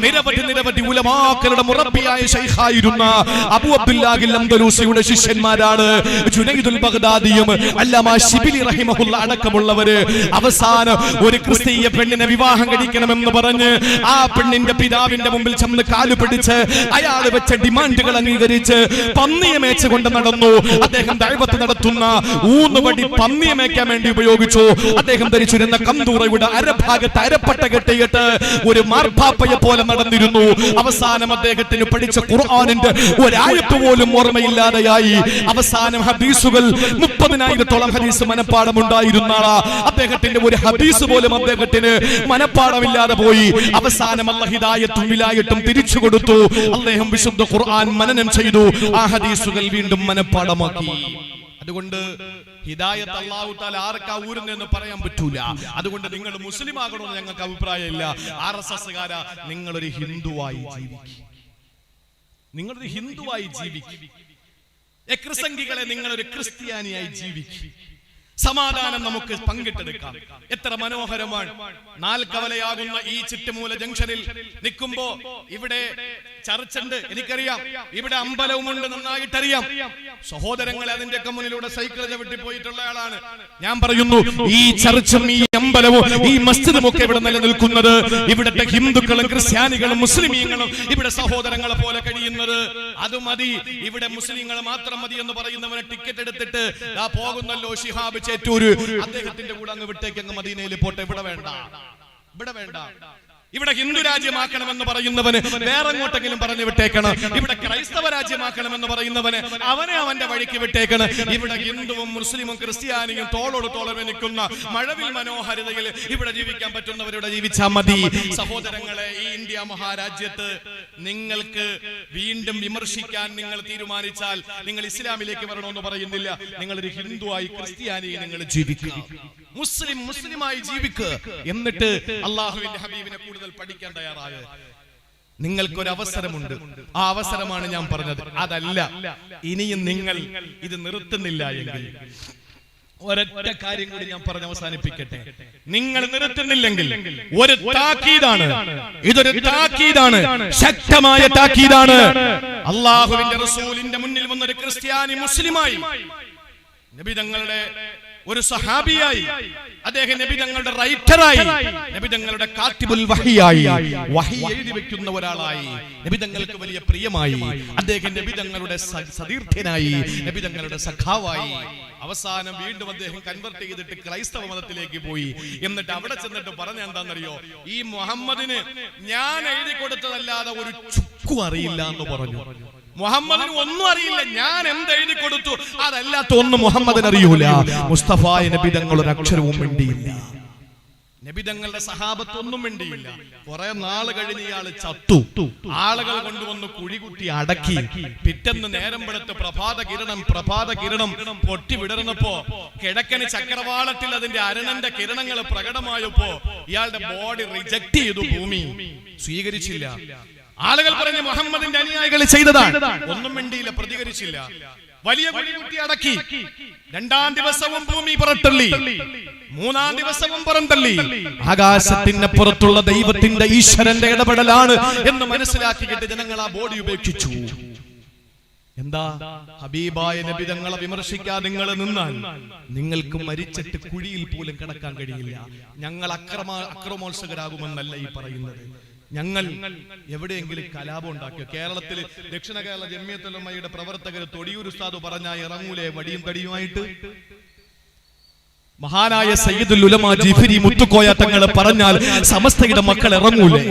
നിരവധി ഉലമാക്കളുടെ മുറബ്ബിയായ ശൈഖായിരുന്ന അബൂ അബ്ദുല്ലാഹിൽ അംദലൂസിയുടെ ശിഷ്യന്മാരാണ് ജുനൈദുൽ ബഗ്ദാദിയും അല്ലാമ ശിബിലി റഹിമഹുള്ള അടക്കമുള്ളവര്. അവസാനം ഒരു ക്രിസ്തീയ പെണ്ണിനെ വിവാഹം കഴിക്കണമെന്ന് പറഞ്ഞ് ആ പെണ്ണിന്റെ പിതാവിന്റെ മുമ്പിൽ ചെന്ന് കാലു പിടിച്ച് അയാൾ വെച്ച ഡിമാൻഡുകൾ അംഗീകരിച്ച് പന്നിയെ മേച്ചുകൊണ്ട് നടന്നു. അദ്ദേഹം ദഅവത്ത് നടത്തുന്ന ഊന്നുവടി പന്നിയെ മേയ്ക്കാൻ വേണ്ടി ഉപയോഗിച്ചു. അദ്ദേഹം ധരിച്ചിരുന്ന കന്തൂറയുടെ അരഭാഗത്ത് അരപ്പട്ട കെട്ടിയിട്ട് ഒരു മാർപ്പാപ്പയെ പോലെ നടന്നിരുന്നു. അവസാനം അദ്ദേഹത്തിന് പഠിച്ച ഖുർആനിന്റെ ഒരായത്ത് പോലും ഓർമ്മയില്ലാതെയായി. അവസാനം ഹദീസുകൾ 30,000 ഹദീസ് മനപ്പാടമുണ്ടായിരുന്ന അദ്ദേഹത്തിന്റെ ഒരു ഹദീസ് പോലും അദ്ദേഹത്തിന് മനപ്പാടമില്ലാതെ പോയി. അവസാനം അല്ലാഹു ഹിദായത്തും വിലായത്തും തിരിച്ചു കൊടുത്തു. അദ്ദേഹം വിശുദ്ധ ഖുർആൻ മനനം ചെയ്തു. ആ ഹദീസുകൾ വീണ്ടും മനപ്പാടമാക്കി. അതുകൊണ്ട് ഹിദായത്ത് അല്ലാഹു തആല ആർക്കാ ഊരുന്നതെന്ന് പറയാൻ പറ്റൂല. അതുകൊണ്ട് നിങ്ങൾ മുസ്ലിം ആകണമെന്ന് ഞങ്ങൾക്ക് അഭിപ്രായമില്ല. RSSകാരാ, നിങ്ങളൊരു ഹിന്ദുവായി ജീവിക്കും, നിങ്ങളൊരു ഹിന്ദുവായി ജീവിക്കും. ക്രിസ്തംഗികളെ നിങ്ങളൊരു ക്രിസ്ത്യാനിയായി ജീവിക്കും. സമാധാനം നമുക്ക് പങ്കിട്ടെടുക്കാം. എത്ര മനോഹരമാണ്. നാൽക്കവലയാകുന്ന ഈ ചിറ്റുമൂല ജംഗ്ഷനിൽ നിൽക്കുമ്പോ ഇവിടെ ചർച്ചുണ്ട്, എനിക്കറിയാം. ഇവിടെ അമ്പലവുമുണ്ട്, നന്നായിട്ടറിയാം. സഹോദരങ്ങളെ, അതിന്റെയൊക്കെ മുന്നിലൂടെ സൈക്കിൾ ചവിട്ടി പോയിട്ടുള്ള ആളാണ് ഞാൻ. പറയുന്നു, ഈ ചർച്ചും ഈ അമ്പലവും ഈ മസ്ജിദും ഒക്കെ ഇവിടെ നിലനിൽക്കുന്നത് ഇവിടുത്തെ ഹിന്ദുക്കളും ക്രിസ്ത്യാനികളും മുസ്ലിമീങ്ങളും ഇവിടെ സഹോദരങ്ങളെ പോലെ കഴിയുന്നത്. അത് മതി, ഇവിടെ മുസ്ലിങ്ങൾ മാത്രം മതി എന്ന് പറയുന്നവനെ ടിക്കറ്റ് എടുത്തിട്ട് പോകുന്നല്ലോ ശിഹാബ് ചേറ്റൂര്, അദ്ദേഹത്തിന്റെ കൂടെ അങ്ങ് വിട്ടേക്ക്, അങ്ങ് മദീനയിൽ പോട്ടെ. ഇവിടെ വേണ്ട, ഇവിടെ വേണ്ട. ഇവിടെ ഹിന്ദു രാജ്യമാക്കണമെന്ന് പറയുന്നവന് വേറെ എങ്ങോട്ടെങ്കിലും പറഞ്ഞു വിട്ടേക്കണം. ഇവിടെ ക്രൈസ്തവ രാജ്യമാക്കണമെന്ന് പറയുന്നവന് അവനെ അവന്റെ വഴിക്ക് വിട്ടേക്കണം. ഇവിടെ ഹിന്ദുവും മുസ്ലിമും ക്രിസ്ത്യാനിയും തോളോട് തോളെ നിൽക്കുന്ന മഴവിൽ മനോഹരിതയിൽ ഇവിടെ ജീവിക്കാൻ പറ്റുന്നവരുടെ ജീവിച്ചാൽ മതി. സഹോദരങ്ങളെ, ഈ ഇന്ത്യ മഹാരാജ്യത്ത് നിങ്ങൾക്ക് വീണ്ടും വിമർശിക്കാൻ നിങ്ങൾ തീരുമാനിച്ചാൽ നിങ്ങൾ ഇസ്ലാമിലേക്ക് വരണമെന്ന് പറയുന്നില്ല. നിങ്ങളൊരു ഹിന്ദുവായി ക്രിസ്ത്യാനിയെ നിങ്ങൾ ജീവിക്കുക, മുസ്ലിമായി ജീവിക്കുക. എന്നിട്ട് അള്ളാഹുവിന്റെ ഹബീബിനെ കൂടുതൽ പഠിക്കാൻ തയ്യാറായ നിങ്ങൾക്കൊരു അവസരമുണ്ട്. ആ അവസരമാണ് ഞാൻ പറഞ്ഞത്. അതല്ല, ഇനിയും നിങ്ങൾ ഇത് നിർത്തുന്നില്ല എങ്കിൽ ഒരൊറ്റ കാര്യം കൂടി ഞാൻ പറഞ്ഞ് അവസാനിപ്പിക്കട്ടെ. നിങ്ങൾ നിർത്തുന്നില്ലെങ്കിൽ ഒരു താക്കീതാണ്, ഇതൊരു താക്കീതാണ്, ശക്തമായ താക്കീതാണ്. അള്ളാഹുവിന്റെ റസൂലിന്റെ മുന്നിൽ വന്നൊരു ക്രിസ്ത്യാനി മുസ്ലിമായി, നബി തങ്ങളുടെ ഒരു സഹാബിയായി, അദ്ദേഹം നബി തങ്ങളുടെ റൈറ്ററായി, നബി തങ്ങളുടെ കാത്തിബുൽ വഹിയായി, വഹി എഴുതി വെക്കുന്ന ഒരാളായി, നബി തങ്ങൾക്ക് വലിയ പ്രിയമായി, അദ്ദേഹം നബി തങ്ങളുടെ സതീർത്ഥ്യനായി, നബി തങ്ങളുടെ സഖാവായി. അവസാനം വീണ്ടും അദ്ദേഹം കൺവെർട്ട് ചെയ്തിട്ട് ക്രൈസ്തവ മതത്തിലേക്ക് പോയി. എന്നിട്ട് അവിടെ ചെന്നിട്ട് പറഞ്ഞ എന്താണെന്നറിയോ? ഈ മുഹമ്മദിന് ഞാൻ എഴുതി കൊടുത്തതല്ലാതെ ഒരു ചുക്കും അറിയില്ല എന്ന് പറഞ്ഞു. മുഹമ്മദിന് ഒന്നും അറിയില്ല, ഞാൻ എന്തെഴുതി കൊടുത്തു അതല്ലാത്ത ഒന്നും മുഹമ്മദിന് അറിയൂല. മുസ്തഫ നബി തങ്ങൾ ഒരു അക്ഷരവും മിണ്ടിയില്ല, നബി തങ്ങളുടെ സഹാബത്ത് ഒന്നും മിണ്ടിയില്ല. കുറെ നാൾ കഴിഞ്ഞ് ഇയാള് ചത്തു. ആളുകൾ കൊണ്ടുവന്ന് കുഴികുട്ടി അടക്കി. പിറ്റേന്ന് നേരം വെളുത്ത് പ്രഭാത കിരണം പൊട്ടി വിടർന്നപ്പോ കിഴക്കന് ചക്രവാളത്തിൽ അതിന്റെ അരണന്റെ കിരണങ്ങൾ പ്രകടമായപ്പോ ഇയാളുടെ ബോഡി റിജക്ട് ചെയ്തു, ഭൂമി സ്വീകരിച്ചില്ല. ആളുകൾ പറഞ്ഞ് മുഹമ്മദിന്റെ അനുയായികൾ ചെയ്തതാണ്. ഒന്നും മിണ്ടിയില്ല, പ്രതികരിച്ചില്ല. വലിയ കുഴികുട്ടി അടക്കി. രണ്ടാം ദിവസവും ഭൂമി പുറത്തള്ളി, മൂന്നാം ദിവസവും പുറന്തള്ളി. ആകാശത്തിനപ്പുറത്തുള്ള ദൈവത്തിന്റെ ഈശ്വരന്റെ ഇടപെടലാണ് എന്ന് മനസ്സിലാക്കിയിട്ട് ജനങ്ങൾ ആ ബോഡി ഉപേക്ഷിച്ചു. എന്താ? ഹബീബായ നബി തങ്ങളെ വിമർശിക്കാതെ നിങ്ങൾ നിന്നാൽ നിങ്ങൾക്ക് മരിച്ചിട്ട് കുഴിയിൽ പോലും കിടക്കാൻ കഴിയില്ല. ഞങ്ങൾ അക്രമോത്സകരാകുമെന്നല്ല ഈ പറയുന്നത്. ഞങ്ങൾ എവിടെയെങ്കിലും കലാപം ഉണ്ടാക്കിയോ? കേരളത്തിൽ ദക്ഷിണ കേരള ജമിയത്തുൽ ഉലമയുടെ പ്രവർത്തകർ തൊടിയൂർ ഉസ്താദ് പറഞ്ഞാൽ ഇറങ്ങൂലേ വടിയും തടിയുമായിട്ട്? മഹാനായ സയ്യിദുൽ ഉലമ ജിഫരി മുത്തുക്കോയ തങ്ങൾ പറഞ്ഞാൽ സമസ്തയുടെ മക്കൾ ഇറങ്ങൂലേ?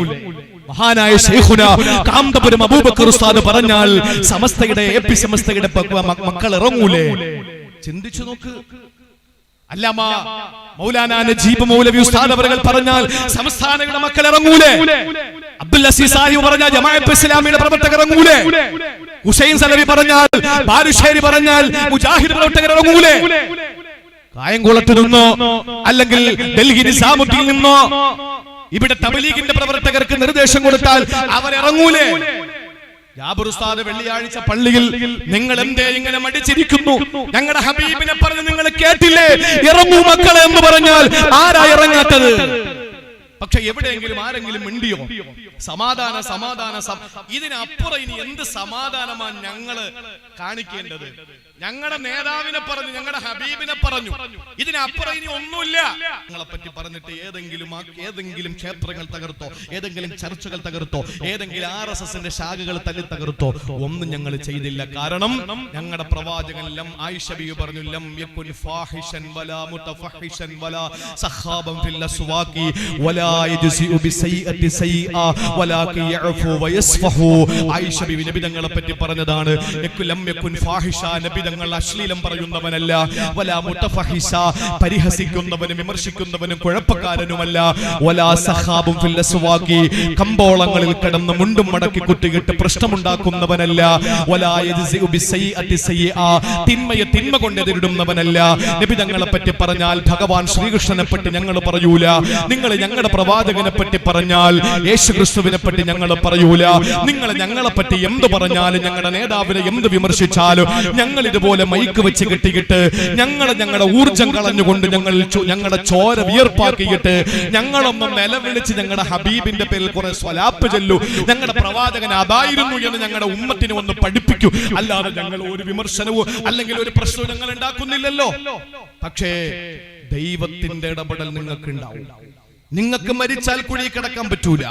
മഹാനായ ശൈഖുന കാന്തപുരം അബൂബക്കർ ഉസ്താദ് പറഞ്ഞാൽ സമസ്തയുടെ എപി സമസ്തയുടെ മക്കൾ ഇറങ്ങൂലേ? ചിന്തിച്ചു നോക്ക്. അല്ലാമ മൗലാന നജീബ് മൗലവി ഉസ്താദ് അവர்கள் പറഞ്ഞാൽ സംസ്ഥാനങ്ങളുടെ മക്കൾ ഇറങ്ങൂലേ? അബ്ദുൽ അസീസ് സാഹിബ് പറഞ്ഞാൽ ജമാഅത്ത് ഇസ്ലാമിയുടെ പ്രവർത്തകർ ഇറങ്ങൂലേ? ഹുസൈൻ സലഫി പറഞ്ഞാൽ, ബാലുശ്ശേരി പറഞ്ഞാൽ മുജാഹിദ് പ്രവർത്തകർ ഇറങ്ങൂലേ? കായംകുളത്ത് നിന്നോ അല്ലെങ്കിൽ ഡൽഹി നിസാമുദ്ദീനിൽ നിന്നോ ഇവിടെ തബ്ലീഗിന്റെ പ്രവർത്തകർക്ക് നിർദ്ദേശം കൊടുത്താൽ അവരിറങ്ങൂലേ? ജാബിർ ഉസ്താദ് വെള്ളിയാഴ്ച പള്ളിയിൽ നിങ്ങൾ എന്തേ ഇങ്ങനെ മടിച്ചിരിക്കുന്നു? ഞങ്ങളുടെ ഹബീബിനെ പറഞ്ഞ് നിങ്ങൾ കേട്ടില്ലേ? ഇറങ്ങൂ മക്കളെ എന്ന് പറഞ്ഞാൽ ആരാ ഇറങ്ങാത്തത്? പക്ഷെ എവിടെയെങ്കിലും ആരെങ്കിലും മിണ്ടിയോ? ഇതിനപ്പുറം ഇനി എന്ത് സമാധാനമാണ് ഞങ്ങള് കാണിക്കേണ്ടത്? ഞങ്ങളുടെ നേതാവിനെ പറഞ്ഞു, ഞങ്ങളുടെ ഹബീബിനെ പറഞ്ഞു, ഇതിനപ്പുറം ഇനി ഒന്നുമില്ല. ഞങ്ങളെ പറ്റി പറഞ്ഞിട്ട് ഏതെങ്കിലും ക്ഷേത്രങ്ങൾ തകർത്തോ, ഏതെങ്കിലും ചർച്ചകൾ തകർത്തോ, ഏതെങ്കിലും RSSന്റെ ശാഖകൾ തകർത്തോ ഒന്നും ഞങ്ങൾ ചെയ്തില്ല. കാരണം ഞങ്ങളുടെ പ്രവാചകൻ ആയിഷ ബിബി പറഞ്ഞു, ലം യകുൻ ഫാഹിഷൻ വലാ മുതഫഹിഷൻ വലാ സഖാബൻ ഫിൽ അസ്വാഖി വലാ യജ്സിഉ ബിസൈഅതി സൈഅ വലാകി യഅഫു വയസ്ഫഹു. ആയിഷ ബിബി നബി തങ്ങളെ പറ്റി പറഞ്ഞതാണ്. ലം യകുൻ ഫാഹിഷ, നബി തങ്ങൾ അശ്ലീലം പറയുന്നവനല്ല. വലാ മുതഫഹിഷ, പരിഹസിക്കുന്നവനും വിമർശിക്കുന്നവനും കുഴപ്പക്കാരനുമല്ല. വലാ സഖാബുൻ ഫിൽ അസ്വാഖി, കമ്പോളങ്ങളിൽ കിടന്ന് മുണ്ടും മടക്കി കുത്തിയിട്ട് പ്രശ്നമുണ്ടാക്കുന്നവനല്ല. വലാ യജ്സിഉ ബിസൈഅതി സൈഅ, തിന്മയെ തിന്മ കൊണ്ട് എതിരിടുന്നവനല്ല. നബി തങ്ങളെ പറ്റി പറഞ്ഞാൽ ഭഗവാൻ ശ്രീകൃഷ്ണനെ പറ്റി ഞങ്ങൾ പറയൂല. നിങ്ങൾ ഞങ്ങളുടെ പ്രവാചകനെ പറ്റി പറഞ്ഞാൽ യേശുക്രിസ്തുവിനെ പറ്റി ഞങ്ങൾ പറയൂല. നിങ്ങൾ ഞങ്ങളെ പറ്റി എന്ത് പറഞ്ഞാലും, ഞങ്ങളുടെ നേതാവിനെ എന്ത് വിമർശിച്ചാലും ഞങ്ങൾ ഇതുപോലെ മൈക്ക് വെച്ച് കെട്ടിയിട്ട് ഞങ്ങളുടെ ഊർജം കളഞ്ഞുകൊണ്ട് ഞങ്ങളുടെ ചോര വിയർപ്പാക്കിയിട്ട് ഞങ്ങളൊന്നും നിലവിളിച്ച് ഞങ്ങളുടെ ഹബീബിന്റെ പേരിൽ കുറെ സ്വലാപ്പ് ചൊല്ലു, ഞങ്ങളുടെ പ്രവാചകൻ അതായിരുന്നു എന്ന് ഞങ്ങളുടെ ഉമ്മത്തിനെ ഒന്ന് പഠിപ്പിക്കൂ. അല്ലാതെ ഞങ്ങൾ ഒരു വിമർശനവും അല്ലെങ്കിൽ ഒരു പ്രശ്നവും ഞങ്ങൾ ഉണ്ടാക്കുന്നില്ലല്ലോ. പക്ഷേ ദൈവത്തിന്റെ ഇടപെടൽ നിങ്ങൾക്ക് ഉണ്ടാവും. നിങ്ങൾക്ക് മരിച്ചാൽ കുഴി കിടക്കാൻ പറ്റൂല.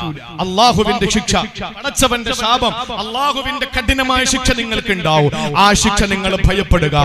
അള്ളാഹുവിന്റെ ശിക്ഷ, പടച്ചവന്റെ ശാപം, അള്ളാഹുവിന്റെ കഠിനമായ ശിക്ഷ നിങ്ങൾക്ക് ഉണ്ടാവും. ആ ശിക്ഷ നിങ്ങൾ ഭയപ്പെടുക.